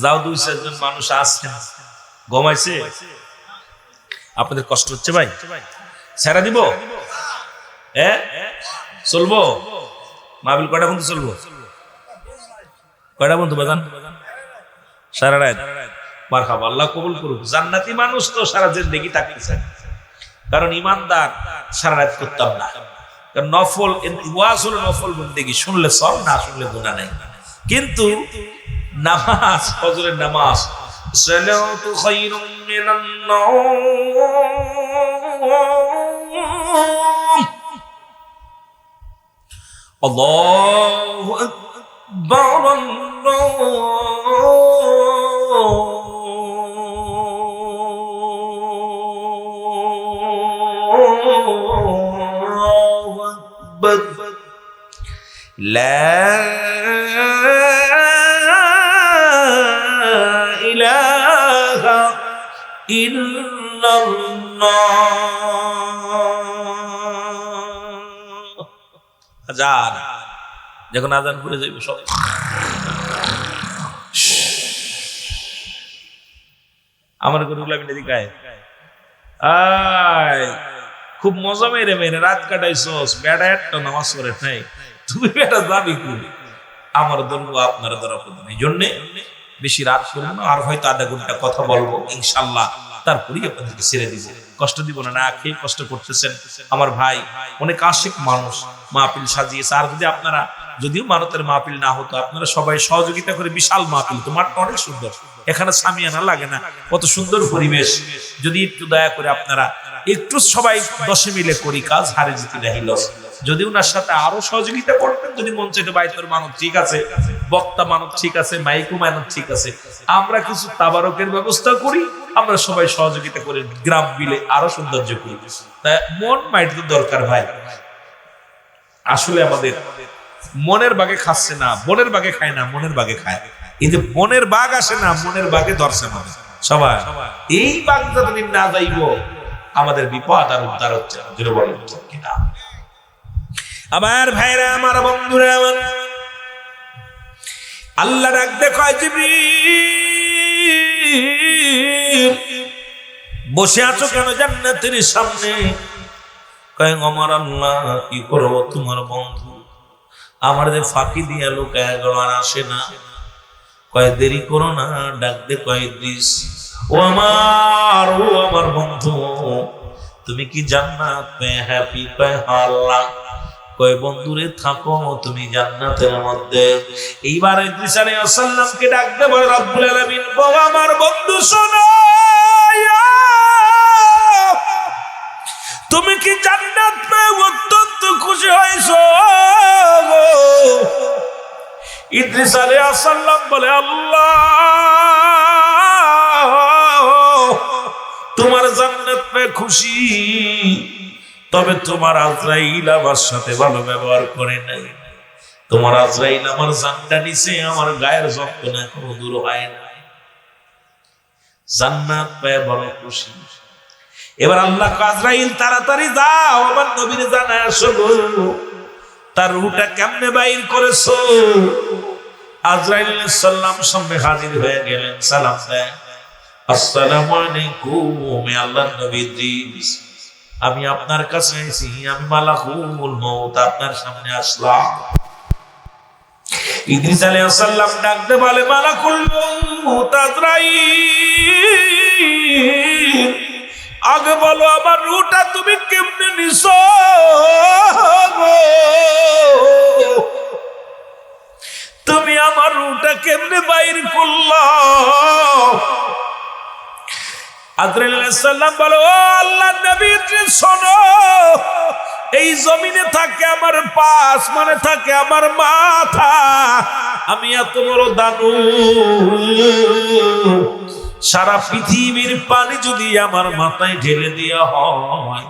যাও 2-4 জন মানুষ আসছেন, ঘুমাইছে, আপনাদের কষ্ট হচ্ছে ভাই, ছেড়ে দিব? চলবো? মাহফিল কয়টা বন্ধু চলবো? কয়টা বন্ধু বাজান? সারা রাত। মারহাবা, আল্লাহ কবুল করুক। জান্নাতি মানুষ তো সারা জিন্দেগি থাকতেছে, কারণ ইমানদার সারা রাত করতাম না। কারণ নফল ওয়াজ হলো নফল বন্দেগী, শুনলে সব, না শুনলে গুনাহ নাই। কিন্তু নামাজ, ফজরের নামাজ, সালাতু খায়রুম মিনান নাওম, আল্লাহু আকবার, আল্লাহু আকবার, লা ইলাহা ইল্লাল্লাহ। আজান যখন আজান করে যাইব সব আমার গরুগুলা মিলে দিকায় আয় খুব মজা মেরে মেরে রাত কাটাইছস, বেটা একটা নামাজ পড়ে নাই, তুমি বেটা যাবি কই? আমার ধরবো, আপনার ধরা পড়বে না। এই জন্যে বেশি রাত করবো না, আর হয়তো আধা ঘন্টা কথা বলবো ইনশাল্লাহ, তারপরেই আপনাদেরকে ছেড়ে দিব, কষ্ট দিব না। না খেয়ে কষ্ট করতেছেন আমার ভাই, অনেক আশিক মানুষ মাহফিল সাজিয়েছে। আর যদি আপনারা, যদিও মানতের মাহফিল না হতো, আপনারা সবাই সহযোগিতা করে বিশাল মাহফিল, তো মাঠটা অনেক সুন্দর, এখানে সামিয়ানা লাগে না, কত সুন্দর পরিবেশ। যদি একটু দয়া করে আপনারা একটু সবাই 10 মিলে করি কাজ, হারে জিতে রাহিল। যদি ওনার সাথে আরো সহযোগিতা করতেন, যদি মন চাইতো বাইতর মানত ঠিক আছে, বক্তা মানত ঠিক আছে, মাইকু মানত ঠিক আছে, আমরা কিছু তাবারকের ব্যবস্থা করি, আমরা সবাই সহযোগিতা করে গ্রাম মিলে আরো সৌন্দর্য করি। তাই মন মাইট তো দরকার ভাই। আসলে আমাদের মনের বাগে খাচ্ছে না, বনের বাগে খায় না, মনের বাগে খায়। এই যে বনের বাঘ আসে না, মনের বাগে ধরছে আমাদের সবাই। এই বাঘটা যদি না যাইব, আমাদের বিপদ আর উদ্ধার হচ্ছে কিনা। আমার ভাইরা, আমার বন্ধুরা, আমার আল্লাহ ডাক দেখো, জিবরিল বসে আছো কেন জান্নাতের সামনে? কয় আমার আল্লাহ, কি করবো, তোমার বন্ধু আমার যে ফাঁকি দিয়া লুকায় গেল, আর আসে না। কয় দেরি করো না, ডাক দে, কয় ইদ্রিস, ও আমার বন্ধু, তুমি কি জান্নাত পেয়ে হ্যাপি? কয় আল্লাহ। কয় বন্ধুরে থাকো তুমি জান্নাতের মধ্যে। এইবার ইদ্রিস আলাইহিস সালামকে ডাকতে বলে রব্বুল আলামিন গো আমার বন্ধু শোনো, তুমি কি জান্নাত পেয়ে অত্যন্ত খুশি হয়েছো? ইদ্রিস আলাইহিস সালাম বলে আল্লাহ তোমার জান্নাত পেয়ে খুশি, তবে তোমার আজরাইল আমার সাথে ভালো ব্যবহার করে নাই। তোমার আজরাইল আমার জানটা নিছে, আমার গায়ের যন্ত্রণা এখনো দূর হয় না। জান্নাত পেয়ে বড় খুশি। এবার আল্লাহ আজরাইল তাড়াতাড়ি যাও আমার নবীর জানায় আসো, তার রূহটা কেমনে বাইর করেছো? আজরাইল আলাইহিস সালাম সামনে হাজির হয়ে গেলেন, সালাম দেন, আসসালামু আলাইকুম আল্লাহর নবী ইদ্রিস, আমি আপনার কাছে এসেছি, আমি মালাকুল মউত আপনার সামনে আসলাম। ইদ্রিস আলাইহিস সালাম ডাকতে বলে মালাকুল মউত আজরাইল, আগে বলো আমার রূহটা তুমি কেমনে নিছো? তুমি আমার রূহটা কেমনে বাইর করলা? আজরাইল আলাইহিস সালাম বলে ও আল্লাহর নবী ইদ্রিস শোনো, এই জমিনে থাকে আমার পাশ, মানে থাকে আমার মাথা, আমি এত বড় দানু, সারা পৃথিবীর পানি যদি আমার মাথায় ঢেলে দেওয়া হয়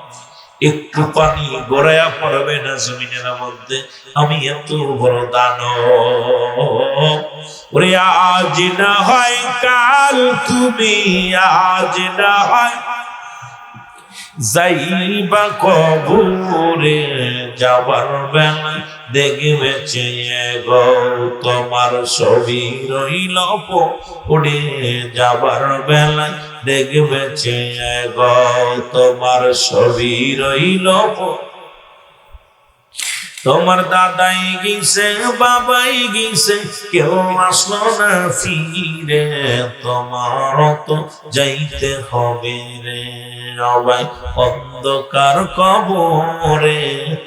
একটু পানি গড়াইয়া পড়বে না জমিনের মধ্যে, আমি এত বড় দানব। ওরে আজ না হয় কাল তুমি, আজ না হয় যাইবা কবরে, যাবার বেলা দেখবে চেয়ে গো তোমার ছবি রইল পড়ে, যাবার বেলা দেখবে চেয়ে গো তোমার ছবি রইল। তোমার দাদাই গেছে বাবাই গেছে কেউ আসলো না ফিরে, তোমার তো যাইতে হবে রে সবাই অন্ধকার কবরে,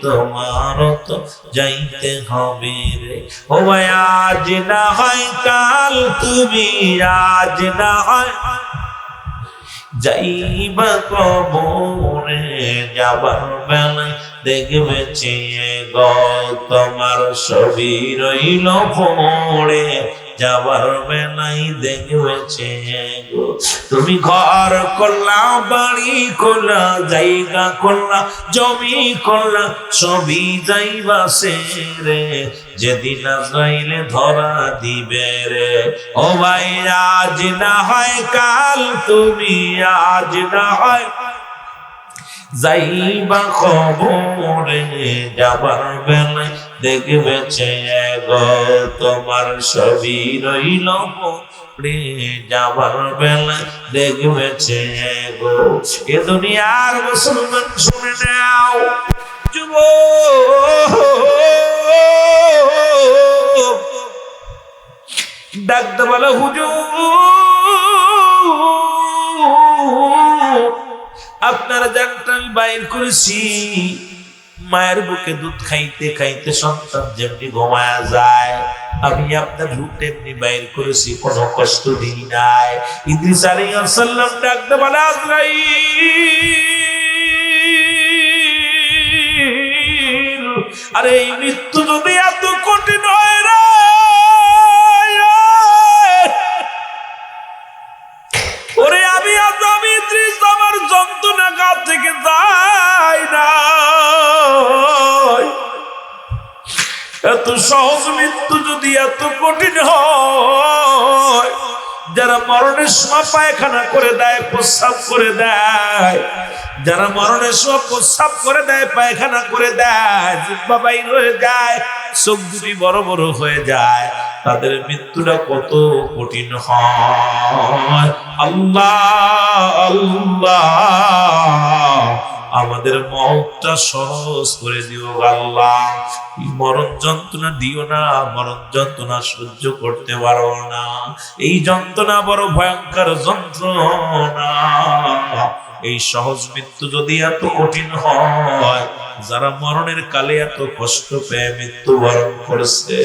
তোমার তো যাইতে হবে রে। ও ভাই আজ না হয় কাল তুমি, আজ না হয় যাইবা কবরে, যাবার বেলায় দেখবে চেয়ে গো তোমার ছবি রইল পড়ে, যাবার বেলায় দেখবে চেয়ে গো। তুমি ঘর করলা, বাড়ি করলা, জায়গা করলা, জমি করলা, সবই যাইবা সেরে, যেদিন আজরাইলে ধরা দিবে রে। ও ভাই আজ না হয় কাল তুমি, আজ না হয় যাইবা কবরে, যাবার বেলায় দেখবে চেয়ে গো তোমার ছবি রইল পড়ে, যাবার বেলায় দেখবে চেয়ে গো। এ দুনিয়ার মুসলমান শুনে নাও যুবক, ডাকতে বলে হুজুর আপনার জানটা আমি বাইর করেছি, মায়ের বুকে দুধ খাইতে খাইতে সন্তান যেমনি ঘুমায়া যায়, আমি আপনার রূপ এমনি বাইর করেছি, কোনো কষ্ট দিই নাই। ইদ্রিস আলাইহিস সালাম ডাকতে বলে আজরাইল, আরে এই মৃত্যু যদি এত কঠিন হয় রে, ওরে আমি ইদ্রিস আমার যন্ত্রণা গা থেকে যায় না, এত সহজ মৃত্যু যদি এত কঠিন হয়, যারা মরণের সময় পায়খানা করে দেয়, প্রস্রাব করে দেয়, যারা মরণের সময় প্রস্রাব করে দেয়, পায়খানা করে দেয়, জিহ্বা বাইর হয়ে যায়, চোখ দুটি বড় বড় হয়ে যায়, তাদের মৃত্যুটা কত কঠিন হয়। আল্লাহ আল্লাহ আমার আমাদের মওতটা সহজ করে দিও আল্লাহ। মরণ যন্ত্রণা দিও না, মরণ যন্ত্রণা সহ্য করতে পারো না। এই যন্ত্রণা বড় ভয়ঙ্কর যন্ত্রণা। এই সহজ মৃত্যু যদি এত কঠিন হয়, যারা মরণের কালে এত কষ্ট পেয়ে মৃত্যুবরণ করেছে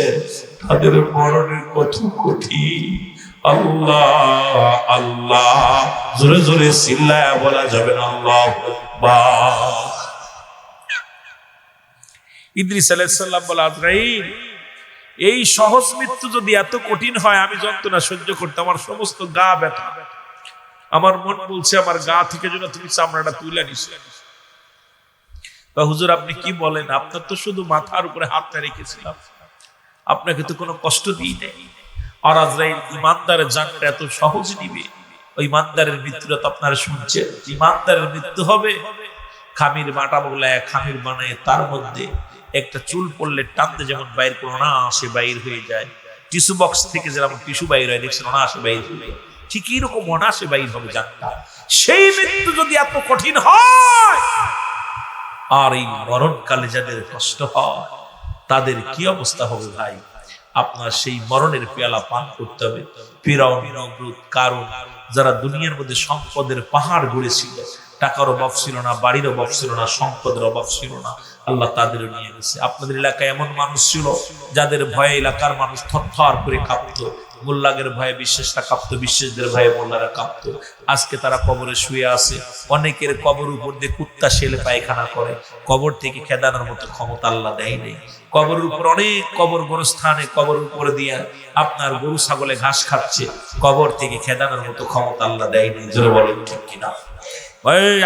তাদের মরণের কত কঠিন। আল্লাহ আল্লাহ জোরে জোরে চিল্লায়া বলা যাবে না আল্লাহু আকবার। ইদ্রিস আলাইহিস সালাম বলে, আজরাইল, এই সহজ মৃত্যু যদি এত কঠিন হয়, আমি যন্ত্রণা সহ্য করতে আমার সমস্ত গা ব্যথা। আমার মন বলছে আমার গা থেকে যেন তুমি চামড়াটা তুলে নিছো। হুজুর আপনি কি বলেন? আপনার তো শুধু মাথার উপরে হাতটা রেখেছিলাম, আপনাকে তো কোনো কষ্ট দিই নাই। আর আজরাইল ইমানদারের জানটা এত সহজ নিবে? ওই ইমানদারের মৃত্যুটা তো আপনারা শুনছেন। ইমানদারের মৃত্যু হবে খামির বাটা বলায়, খামির বানায় তার মধ্যে একটা চুল পড়লে টানতে যেমন বাইর করো না আসে বাইর হয়ে যায়, টিস্যু বক্স থেকে যেমন টিস্যু বাইর হয় দেখছেন না আসে বাইর হয়ে যায়, ঠিক এইরকম অনাসে বাইর হবে জানটা। সেই মৃত্যু যদি এত কঠিন হয়, আর এই মরণকালে যাদের কষ্ট হয় তাদের কি অবস্থা হবে ভাই? আপনার সেই মরণের পেয়ালা পান করতে হবে। ফিরাউন, নমরুদ, কারুন, যারা দুনিয়ার মধ্যে সম্পদের পাহাড় গড়েছিল, টাকার অভাব ছিল না, বাড়ির অভাব ছিল না, সম্পদের অভাব ছিল না, আল্লাহ তাদেরও নিয়ে গেছে। আপনাদের এলাকায় এমন মানুষ ছিল যাদের ভয়ে এলাকার মানুষ থরথর করে কাঁপতো। মোল্লাদের ভয়ে বিশ্বাসটা কাঁপতো, বিশ্বাসদের ভয়ে মোল্লারা কাঁপতো। আজকে তারা কবরে শুয়ে আছে। অনেকের কবর উপর দিয়ে কুত্তা শেলে পায়খানা করে। কবর থেকে খেদানোর মতো ক্ষমতা আল্লাহ দেয় নেই। কবরের উপর অনেক কবর গোরস্থানে কবর উপরে দিয়ে আপনার গরু ছাগলে ঘাস খাচ্ছে, কবর থেকে খেদানোর মতো ক্ষমতা আল্লাহ দেয় নেই। জোরে বলেন ঠিক কিনা?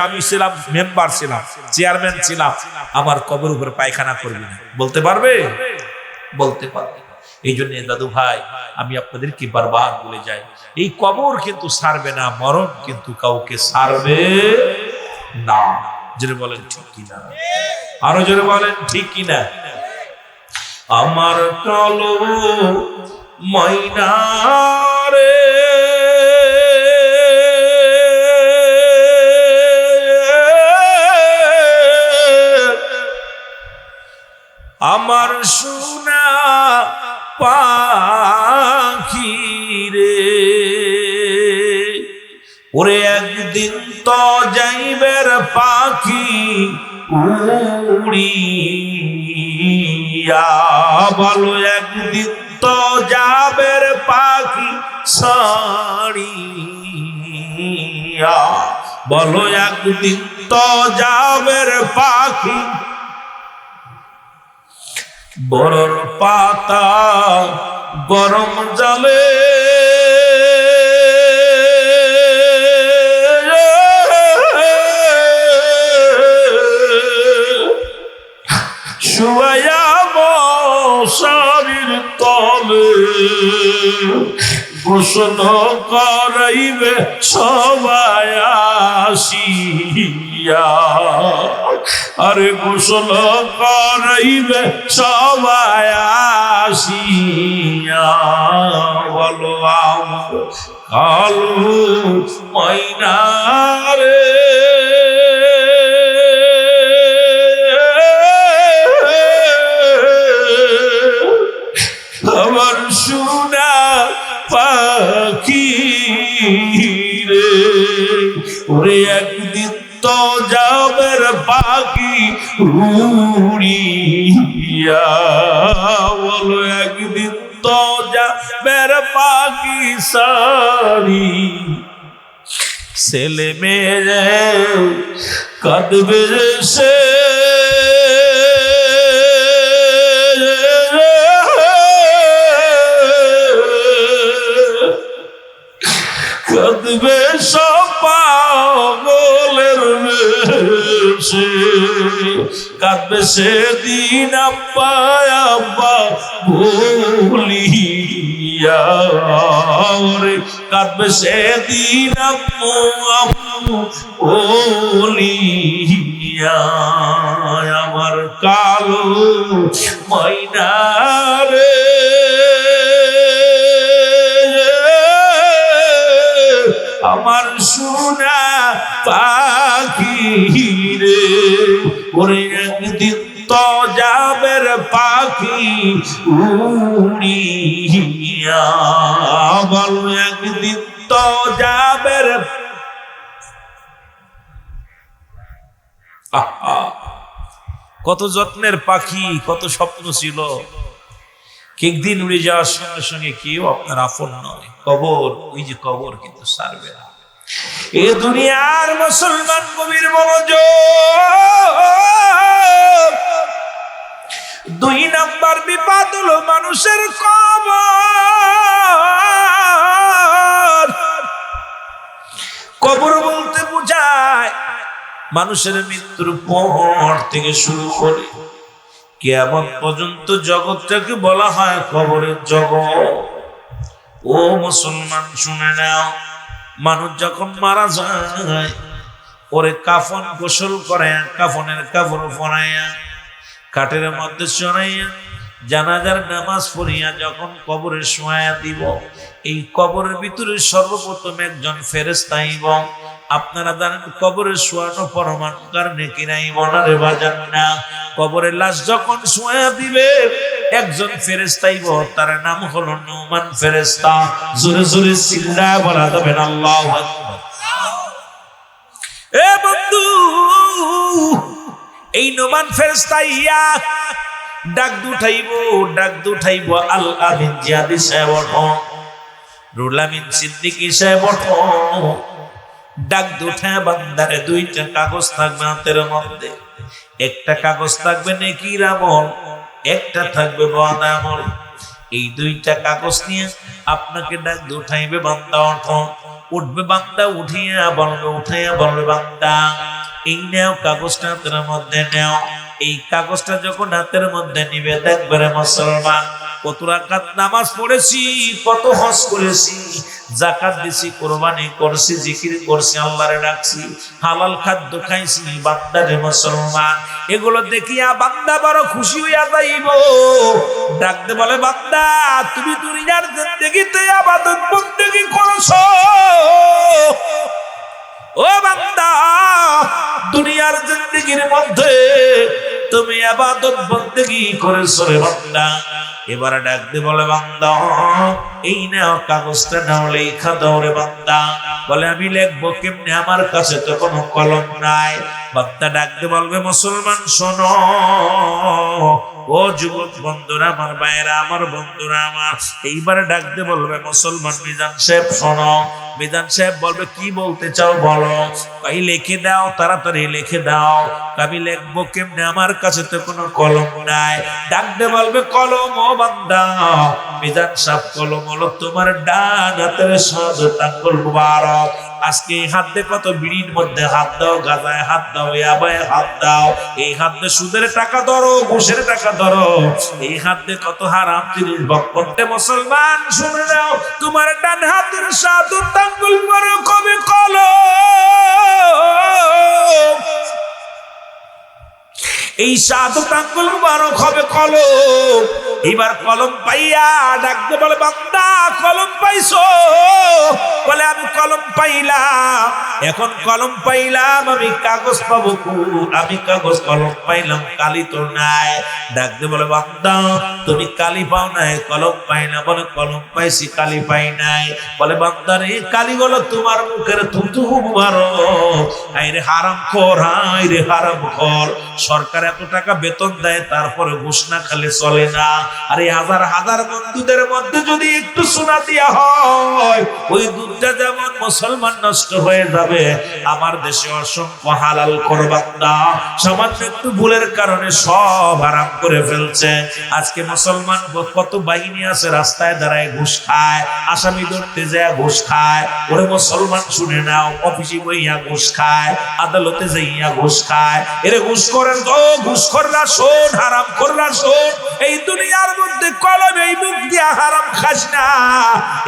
আমি ছিলাম মেম্বার, ছিলাম চেয়ারম্যান, ছিলাম, আমার কবর উপরে পায়খানা করবি না, বলতে পারবে? বলতে পারবে। এই জন্য দাদু ভাই আমি আপনাদেরকে বারবার বলে যাই, এই কবর কিন্তু ছাড়বে না, মরণ কিন্তু কাউকে ছাড়বে না। জোরে বলেন ঠিক কিনা? আরো জোরে বলেন ঠিক কিনা? আমার কালো ময়না রে, আমার সোনা পাখি রে, ওরে একদিন তো যাইবের পাখি উড়িয়া, বলো একদিন তো যাবের পাখি ছাড়িয়া, বলো একদিন তো যাবের পাখি। বড়র পাতা গরম জলে শুয়ায়া মশারির তলে গোসল করাইবে সবাই আসিয়া, আরে গোসল করাইবে সবাই আসিয়া, বলো আমার কালো ময়না রে, আমার সোনা পাখি রে, ওরে একদিন তো যাবের পাখি উড়িয়া, বলো একদিন তো যাবের পাখি সারি। ছেলে মেয়ে কাঁদবে সে, কাঁদবে সব পাগলের বেশে, কাঁদবে সেদিন আব্বা আব্বা বলিয়া, রে কাঁদবে সেদিন আম্মু আম্মু বলিয়া, আমার কালো ময়না রে, আমার সোনা পাখি রে, ওরে একদিন তো যাবে রে পাখি উড়িয়া, বলো একদিন তো যাবে রে। কত যত্নের পাখি, কত স্বপ্ন ছিল, একদিন উড়ে যাওয়ার সঙ্গে সঙ্গে কেউ আপনার আপন নয়। কবর, ওই যে কবর কিন্তু ছাড়বে না। এ দুনিয়ার মুসলমান কবির মনোযোগ, 2 নাম্বার বিপদ হলো মানুষের কবর। কবর বলতে বোঝায় মানুষের মৃত্যুর পর থেকে শুরু করে কিয়ামত পর্যন্ত জগৎটাকে বলা হয় কবরের জগৎ। ও মুসলমান শুনে নাও, মানুষ যখন মারা যায় ওরে কাফন গোসল করে, কাফনের কাপড় পরাইয়া কাঠের মধ্যে চড়াইয়া জানাজার নামাজ পড়িয়া যখন কবরে শোয়া দিব, এই কবরের ভিতরে সর্বপ্রথম একজন ফেরেশতা আইব। আপনারা জানেন কবরে শোয়ানো পরমাণুকার নেকি নাই বলারে বাজান না। কবরের লাশ যখন শোয়া দিবে একজন ফেরেশতা আইব, তার নাম হলো নুমান ফেরেশতা। জোরে জোরে চিল্লায় বলা যাবে না আল্লাহু আকবার। এ বন্ধু, এই নুমান ফেরেশতা ইয়া ডাক দুঠাইব আল আমিন জিয়াদি সাহেব ওঠো, রুহুল আমিন সিদ্দিকী সাহেব ওঠো। ডাক দুঠা বান্দারে 2টা কাগজ থাকবে হাতের মধ্যে, একটা কাগজ থাকবে নেকির আমল, একটা থাকবে বদ আমল। এই 2টা কাগজ নিয়ে আপনাকে ডাক দুঠাইবে, বান্দা ওঠো। উঠবে বান্দা, উঠাইয়া বলবে বান্দা এই নাও কাগজটা হাতের মধ্যে নাও। এই কাগজটা যখন হাতের মধ্যে নিবে দেখবে রে মুসলমান, কত রাকাত নামাজ পড়েছি, কত হজ করেছি, যাকাত দিছি, কুরবানি করছি, জিকির করছি, আল্লাহরে ডাকছি, হালাল খাদ্য খাইছি। বান্দা রে মুসলমান, এগুলো দেখিয়া বান্দা বড় খুশি হইয়া যাইব। ডাকতে বলে বান্দা তুমি দুনিয়ার জিন্দেগিতে ইবাদত বন্দেগি করছো, ও বান্দা দুনিয়ার জিন্দেগির মধ্যে তুমি ইবাদত বন্দেগি করেছো রে বান্দা। এবার ডাকতে বলে বান্দা এই নাও কাগজটা নাও, লেখা দাও রে বান্দা। বলে আমি লিখবো কেমনে, আমার কাছে তো কোনো কলম নাই। বান্দা ডাকতে বলবে মুসলমান শোনো, ও যুবক বন্ধুরা আমার, ভাইয়েরা আমার, বন্ধুরা আমার। এইবারে ডাকতে বলবে মুসলমান মিজান সাহেব শোনো। মিজান সাহেব বলবে কি বলতে চাও বলো। এই লিখে দাও, তাড়াতাড়ি লিখে দাও। আমি লিখবো কেমনে, আমার কাছে তো কোনো কলম নাই। ডাকতে বলবে কলম ও বান্দা। মিজান সাহেব কলম হলো তোমার ডান হাতের 7 আঙ্গুল মুবারক। আজকে এই হাত দিয়ে কত বিড়ির মধ্যে হাত দাও, গাজায় হাত দাও, ইয়াবায় হাত দাও। এই হাত দিয়ে সুদের টাকা ধরো, ঘুষের টাকা ধরো। এই হাত দিয়ে কত হারাম জিনিস ভোগ করতে। মুসলমান শুনে নাও, তোমার ডান হাতের 7 আঙ্গুল মুবারক হবে কলম। এই 7 আঙ্গুল মুবারক হবে কলম। এবার কলম পাইয়া ডাকতে বলে বান্দা কলম পাইছো? বলে আমি কলম পাইলাম। এখন কলম পাইলাম, আমি কাগজ পাবো? আমি কাগজ কলম পাইলাম, কালি তো নাই। ডাকতে বলে বান্দা তুমি কালি পাও নাই, কলম পাই না। বলে কলম পাইছি, কালি পাই নাই। বলে বান্দা রে কালি গুলো তোমার মুখের থুতু মুবারক। আইরে হারামখোর, আইরে হারামখোর। সরকার এত টাকা বেতন দেয়, তারপরে ঘুষ না খেলে চলে না। আরে হাজার হাজার বন্ধুদের মধ্যে যদি একটু সোনা দিয়া হয়, ওই দুধটা যেমন মুসলমান নষ্ট হয়ে যাবে। আমার দেশে অসংখ্য হালাল কোরবান্দা সামান্য একটু ভুলের কারণে সব হারাম করে ফেলছে। আজকে মুসলমান কত বাহিনী আছে রাস্তায় দাঁড়ায় ঘুষ খায়, আসামি ধরতে যায় ঘুষ খায়। ওরে মুসলমান শুনে নাও, অফিসে বইয়া ঘুষ খায়, আদালতে যাইয়া ঘুষ খায়। এরে ঘুষ করেন তো, ঘুষ করলা শোন, হারাম করলা শোন। এই দুনিয়ার মধ্যে কলম, এই মুখ দিয়া হারাম খাস না।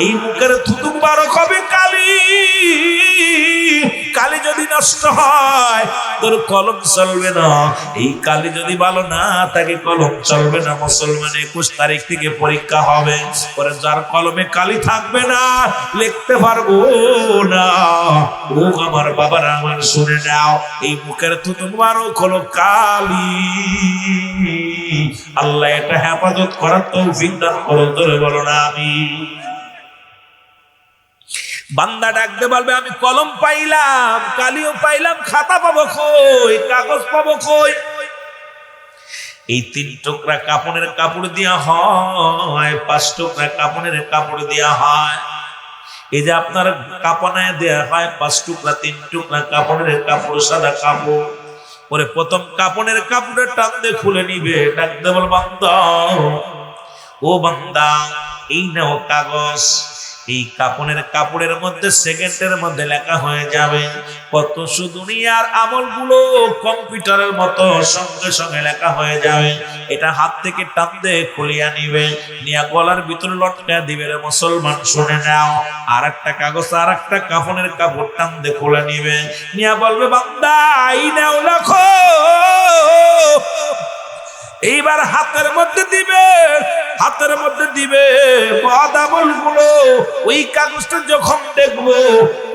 এই মুখের থুতু মুবারক হবে কালি। কালি যদি নষ্ট হয় তোর কলম চলবে না। এই কালি যদি ভালো না থাকে কলম চলবে না। মুসলমান 21 তারিখ থেকে পরীক্ষা হবে, পরে যার কলমে কালি থাকবে না লিখতে পারবো না। ও আমার বাবারা আমার শুনে নাও, এই মুখের থুতু মুবারক হলো কালি। আল্লাহ এটা হেফাজত করার তৌফিক দান করো, ধরে বলো না আমিন। বান্দা ডাকতে বলবে আমি কলম পাইলাম, কালিও পাইলাম, খাতা পাবো কই, কাগজ পাবো কই? এই 3 টুকরা কাপড়ের কাপড় দেয়া হয়, 5 টুকরা কাপড়ের কাপড় দেয়া হয়। এই যে আপনার কাপড়ায় দেয়া হয় 5 টুকরা, 3 টুকরা কাপড়ের কাপড়, সাদা কাপড়। পরে প্রথম কাপড়ের কাপড়ের টান দিয়ে খুলে নিবে, ডাকতে বল বান্দা, ও বান্দা এই নাও কাগজ। এই কাপড়ের মধ্যে সেকেন্ডের মধ্যে লেখা হয়ে যাবে কত দুনিয়ার আমলগুলো কম্পিউটারের মতো সঙ্গে সঙ্গে লেখা হয়ে যাবে। এটা হাত থেকে টান দিয়ে খুলিয়া নিবে, নিয়া গলার ভিতরে লটকা দিবে। রে মুসলমান শুনে নাও, আর একটা কাগজ আর একটা কাপড়ের কাপড় টান দিয়ে খুলে নিবে, নিয়া বলবে বান্দা এই নাও লেখো। এইবার হাতের মধ্যে দিবে, হাতের মধ্যে দিবে আমলগুলো। ওই কাগজটা যখন দেখবো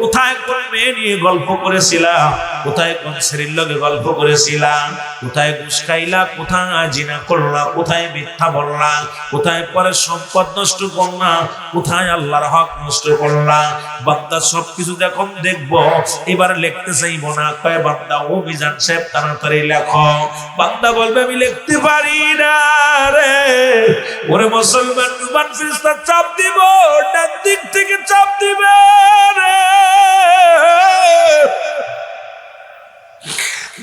কোথায় কোন মেয়ে নিয়ে গল্প করেছিলাম, কোথায় কোন ছেলের লগে গল্প করেছিলাম, কোথায় ঘুষ খাইলা, কোথায় জিনা করলা, কোথায় মিথ্যা বললা, কোথায় পরে সম্পদ নষ্ট করলা, কোথায় আল্লাহর হক নষ্ট করলা, বান্দা সবকিছু যখন দেখবো এবার লিখতে চাইবো না। কয় বান্দা ও মিজান সাহেব তাড়াতাড়ি লেখো। বান্দা বলবে আমি লিখতে পারি না রে। ওরে মুসলমান নুমান ফেরেশতা চাপ দিব, ডান দিক থেকে চাপ দিবে রে।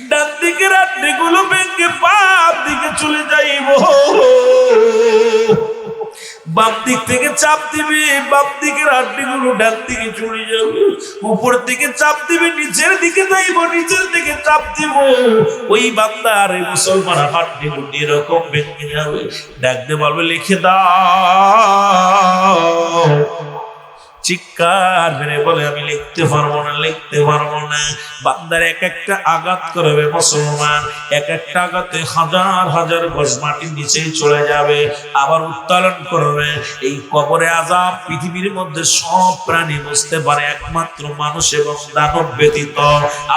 ডান দিকের আড্ডিগুলো ভেঙে বাম দিকে চলে যাইব। বাম দিক থেকে চাপ দিবে, বাম দিকের আড্ডিগুলো ডান দিকে চলে যাবে। উপর দিকে চাপ দিবে, নিচের দিকে যাইব, নিচের দিকে চাপ দিব। ওই বান্দার এই মুসলমান আড্ডিগুলো এরকম ভেঙে যাবে। ডাকতে বলবে লিখে দাও। চিৎকার মেরে বলে আমি লিখতে পারবো না, লিখতে পারবো না। বান্দার এক একটা আঘাত করবে মুসলমান, এক একটা আঘাতে হাজার হাজার গজ মাটির নিচে চলে যাবে, আবার উত্তোলন করবে। এই কবরে আযাব পৃথিবীর মধ্যে সব প্রাণী বুঝতে পারে, একমাত্র মানুষ এবং দানব ব্যতীত।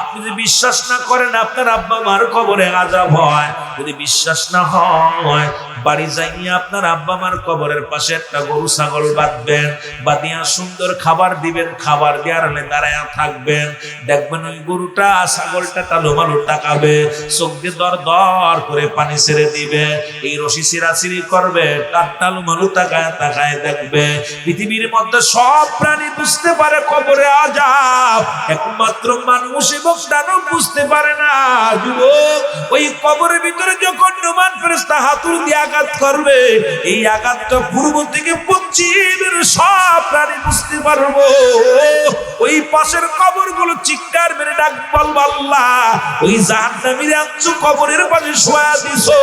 আপনি যদি বিশ্বাস না করেন আপনার আব্বা মার কবরে আযাব হয়, যদি বিশ্বাস না হয় বাড়ি যাইয়া আপনার আব্বা মার কবরের পাশে একটা গরু ছাগল বাঁধবেন, বাঁধিয়া সুন্দর খাবার দিবেন, খাবার দেওয়ার হলে দাঁড়ায়া থাকবেন। দেখবেন ওই গরুটা ছাগলটা টালুমালু তাকাবে, চোখ দিয়ে দর দর করে পানি ছেড়ে দিবে, এই রশি ছিঁড়াছিড়ি করবে, তার টালুমালু তাকায় তাকায় দেখবে। পৃথিবীর মধ্যে সব প্রাণী বুঝতে পারে কবরে আযাব, একমাত্র মানুষ এবং দানব বুঝতে পারে না। যুবক, ওই কবরের ভিতরে যখন নুমান ফেরেশতা হাতুড়ি দিয়ে আঘাত করবে, এই আঘাতটা পূর্ব থেকে পশ্চিমের সব প্রাণী বুঝতে পারবো। ওই পাশের কবরগুলো চিৎকার মেরে ডাক বলবো আল্লাহ ওই জাহান্নামীর আনছো কবরের পাশে শোয়া দিছো,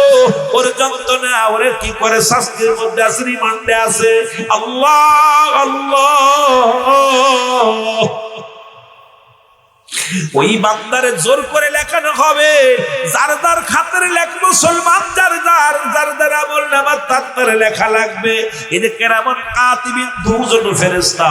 ওর যন্ত্রণা ওরে কি করে শাস্তির মধ্যে আছে, রিমান্ডে আছে। আল্লাহ আল্লাহ, ওই বান্দারে জোর করে লেখানো হবে। যার যার খাতারে লেখ মুসলমান, যার যার আমল নামা তার লেখা লাগবে। এই যে কেরামান কাতিবিন, দুজন ফেরেশতা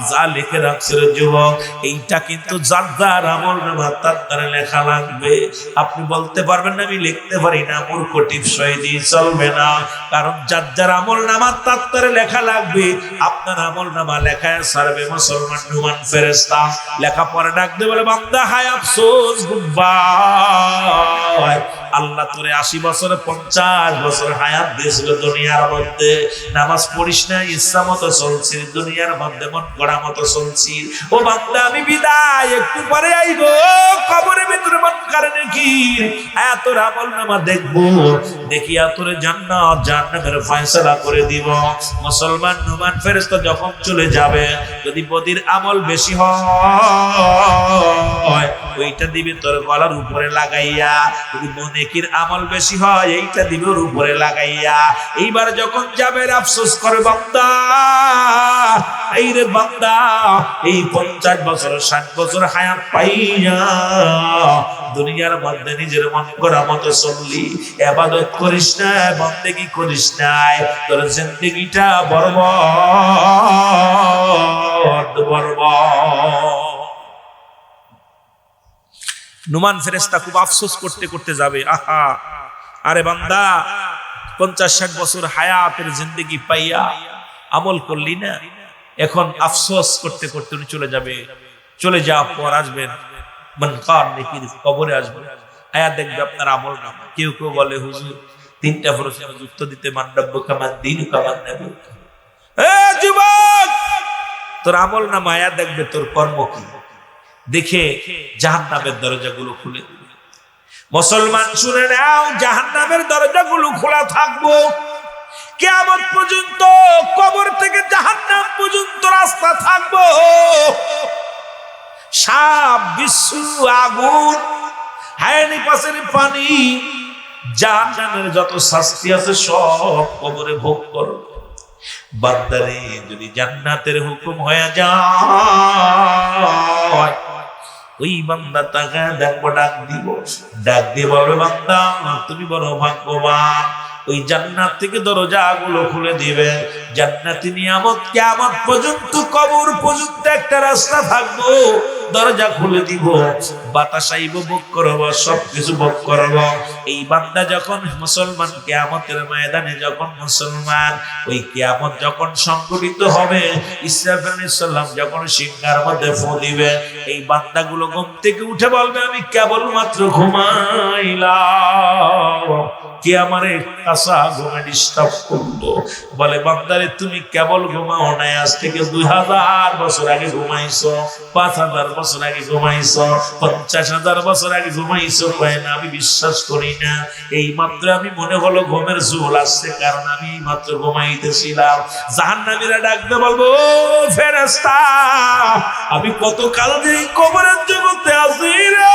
যা লিখে রাখছে রে যুবক, এইটা কিন্তু যার যার আমল নামা তার লেখা লাগবে। আপনি বলতে পারবেন না আমি লিখতে পারি না, মূর্খ টিপসই দিয়ে চলবে না। কারণ যার যার আমল নামা তার লেখা লাগবে। আপনার আমল নামা লেখায় সারবে মুসলমান নুমান ফেরেশতা। লেখাপড়া ডাকতে বলে বান্দা হায় আফসোস, গুড বাই। আল্লাহ তোরে 80 বছর 50 বছর হায়াত দিয়েছিল দুনিয়ার মধ্যে, নামাজ পড়িস না, ইচ্ছা মতো চলছিস দুনিয়ার মধ্যে, মন গড়া মতো চলছিস। ও বান্দা আমি বিদায়, একটু পরে আইব কবরের ভিতরে মন করে নাকি তোর আমল নামা দেখবো, দেখিয়া তোরে জান্নাত জান্নাতের ফয়সালা করে দিব। মুসলমান নুমান ফেরেশতা যখন চলে যাবে, যদি বদির আমল বেশি হয় ওইটা দিবে তোর গলার উপরে লাগাইয়া। যদি নেকির আমল বেশি হয় এইটা দিবে ওর উপরে লাগাইয়া। এইবার যখন যাবে আফসোস করে বান্দা, এই রে বান্দা এই 50 বছর 60 বছর হায়াত পাইয়া দুনিয়ার মধ্যে নিজের মন করা মতো চললি, ইবাদত করিস না, বন্দেগী করিস না, তোর জিন্দেগিটা বরবাদ বরবাদ। নুমান ফেরেশতা খুব আফসোস করতে করতে যাবে, আহা আরে বান্দা 50-60 বছর হায়াতের জিন্দেগি পাইয়া আমল করলি না, এখন আফসোস করতে করতে উনি চলে যাবে। চলে যাওয়ার পর আসবেন মনকার নেকির কবরে আসবেন, আয়া দেখবে আপনার আমল নামা। কেউ কেউ বলে হুজুর 3টা প্রশ্নের উত্তর দিতে মান্ডব্য কামান দিন কামান নেবে। এ যুবক, তোর আমল নামা আয়া দেখবে তোর কর্ম কি, দেখে জাহান্নামের দরজাগুলো খুলে দিবে। মুসলমান শুনে নাও, জাহান্নামের দরজাগুলো খোলা থাকবো কিয়ামত পর্যন্ত, কবর থেকে জাহান্নাম পর্যন্ত রাস্তা থাকবো। সাপ, বিচ্ছু, আগুন, হায়নি পাশের পানি, জাহান্নামের যত শাস্তি আছে সব কবরে ভোগ করো। বান্দারে যদি জান্নাতের হুকুম হয়ে যায়, ওই বান্দা তাকে দেখবো, ডাক দিব, ডাক দিয়ে বলবে বান্দা তুমি বড় ভাগ্যবান। ওই জান্নাত থেকে দরজাগুলো খুলে দিবে, জান্নাতি নিয়ামত কিয়ামত পর্যন্ত, কবর পর্যন্ত একটা রাস্তা থাকবো, দরজা খুলে দিব, বাতাস আইব, ভোগ করব, সবকিছু ভোগ করব। এই বান্দা যখন মুসলমান কিয়ামতের ময়দানে, যখন মুসলমান ওই কিয়ামত যখন সংঘটিত হবে, ইসরাফিল আলাইহিস সালাম যখন সিংহার মধ্যে ফু দিবে, এই বান্দাগুলো ঘুম থেকে উঠে বলবে আমি কেবলমাত্র ঘুমাইলাম, কে আমারে কাঁচা ঘুমে ডিস্টার্ব করলো। বলে বান্দারে তুমি কেবল ঘুমাও নাই, আজ থেকে 2000 বছর আগে ঘুমাইছো, 5000 বছর আগে ঘুমাইছো, 50,000 বছর আগে ঘুমাইছো। কয় না আমি বিশ্বাস করি না, এই মাত্র আমি মনে হলো ঘুমের ঝোল আসছে, কারণ আমি মাত্র ঘুমাইতেছিলাম। জাহান্নামীরা ডাকতে বলবো ও ফেরেশতা, আমি কতকাল যে কবরের জগতে আছি রে,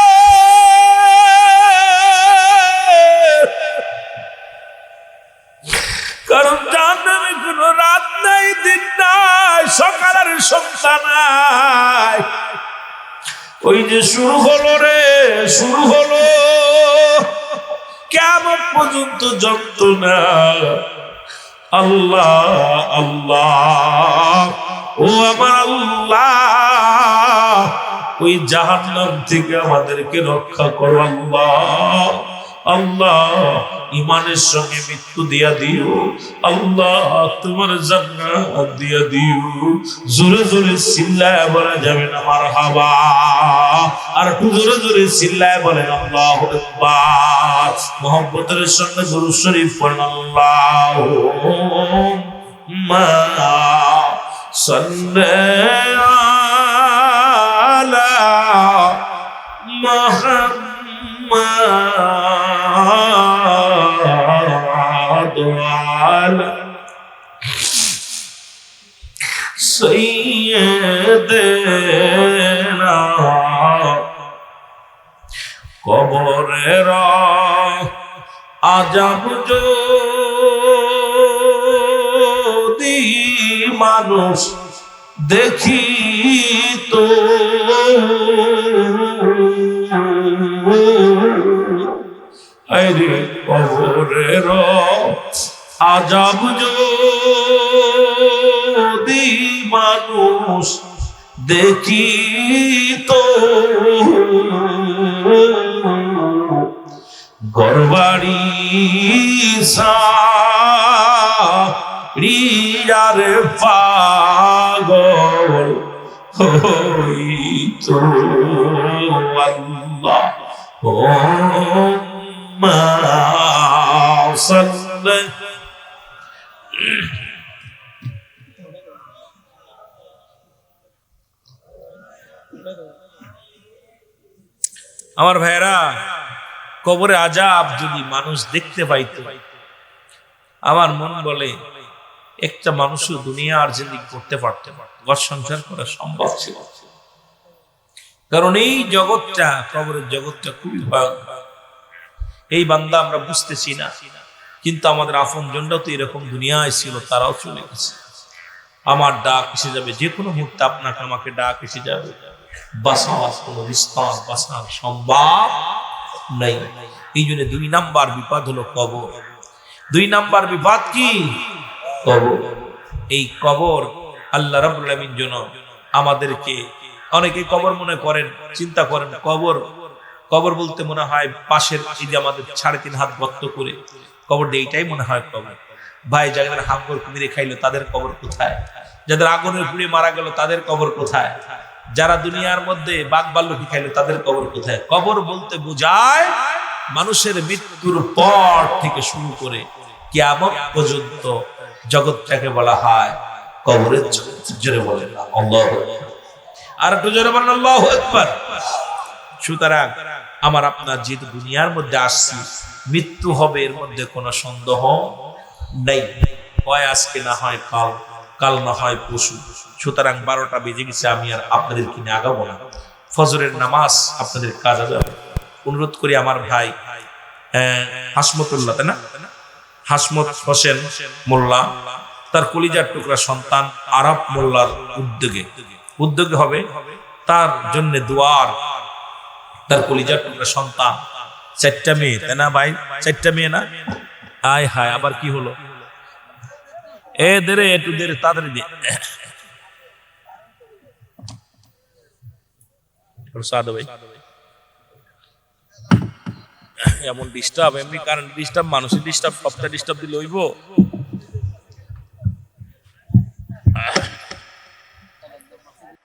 কারণ জাহান্নামে কোনো রাত নাই, দিন নাই, সকাল আর সন্ধ্যা নাই। ওই যে শুরু হলো রে, শুরু হলো, কিয়ামত পর্যন্ত যন্ত্রণা। আল্লাহ আল্লাহ, ও আমার আল্লাহ, ওই জাহান্নাম থেকে আমাদেরকে রক্ষা করো আল্লাহ। আল্লাহ ইমানের সঙ্গে মৃত্যু দিয়া দিও, আল্লাহ তোমার জান্নাত দিয়া দিও। জোরে জোরে চিল্লায় বলা যাবে না মারহাবা, আর একটু জোরে জোরে চিল্লায় বলেন আল্লাহু আকবার। মুহাব্বতের সঙ্গে দুরূদ শরীফ পড়েন, আল্লাহুম্মা সাল্লি আলা মুহাম্মাদ সাইয়্যিদিনা। কবরের আযাব যদি মানুষ দেখিত, আরে কবরের আযাব যদি মানুষ দেখিত, ঘরবাড়ি সারিয়ারে পাগল হইতো। আল্লাহুম্মা সাল্লি। আমার ভাইরা, কবরে আযাব যদি মানুষ দেখতে পাইত, আমার মন বলে একটা মানুষও দুনিয়ার জিন্দেগি করতে পারত, ঘর সংসার করা সম্ভব ছিল। কারণ এই জগৎটা, কবরের জগৎটা খুবই ভয়ঙ্কর। এই বান্দা আমরা বুঝতেছি না, কিন্তু আমাদের আপন জনরাও তো এরকম দুনিয়ায় ছিল, তারাও চলে গেছে। আমার ডাক এসে যাবে, যে কোনো মুহূর্তে আপনাকে আমাকে ডাক এসে যাবে। বাঁচার কোনো বিস্তার, বাঁচার সম্ভব নাই। এই জন্য 2 নাম্বার বিপদ হলো কবর। 2 নাম্বার বিপদ কি? কবর। এই কবর আল্লাহ রাব্বুল আলামিন জন্য আমাদেরকে, অনেকে কবর মনে করেন, চিন্তা করেন কবর, কবর বলতে মনে হয় পাশের এই যে আমাদের 3.5 হাত গর্ত করে কবর দিয়ে, এইটাই মনে হয় কবর। ভাই, যাদের হাঙ্গর কুমিরে খাইলো তাদের কবর কোথায়? যাদের আগুনের পুড়ে মারা গেল তাদের কবর কোথায়? যারা দুনিয়ার মধ্যে বাঘ ভাল্লুকি খাইলো তাদের কবর কোথায়? কবর বলতে বোঝায় মানুষের মৃত্যুর পর থেকে শুরু করে কিয়ামত পর্যন্ত জগৎটাকে বলা হয় কবরের জগৎ। জোরে বলেন আল্লাহু আকবার। আর একটু জোরে বলেন আল্লাহু আকবার। সুতরাং আমার আপনার যেহেতু দুনিয়ার মধ্যে আসছি, মৃত্যু হবে, এর মধ্যে কোনো সন্দেহ নেই। হয় আজকে, না হয় কাল, কাল না হয় পরশু। সুতরাং 12টা বেজে গেছে, আমি আর আপনাদের কিনে আগাবো না। ফজরের নামাজ আপনাদের কাজে যাবে। অনুরোধ করি আমার ভাই হাসমতুল্লাহ, তাই না, হাসমত হোসেন মোল্লা, তার কলিজার টুকরা সন্তান আরব মোল্লার উদ্যোগে হবে, তার জন্য দুয়ার। তার কলিজার টুকরা সন্তান, 4টা মেয়ে, তাই না ভাই? 4টা মেয়ে না? হায় হায়, আবার কি হলো? একটু দেরে তাড়াতাড়ি দিয়ে ভাই, এমন ডিস্টার্ব, এমনি কারেন্ট ডিস্টার্ব, মানুষের ডিস্টার্ব, সবটা ডিস্টার্ব দিলে হইব।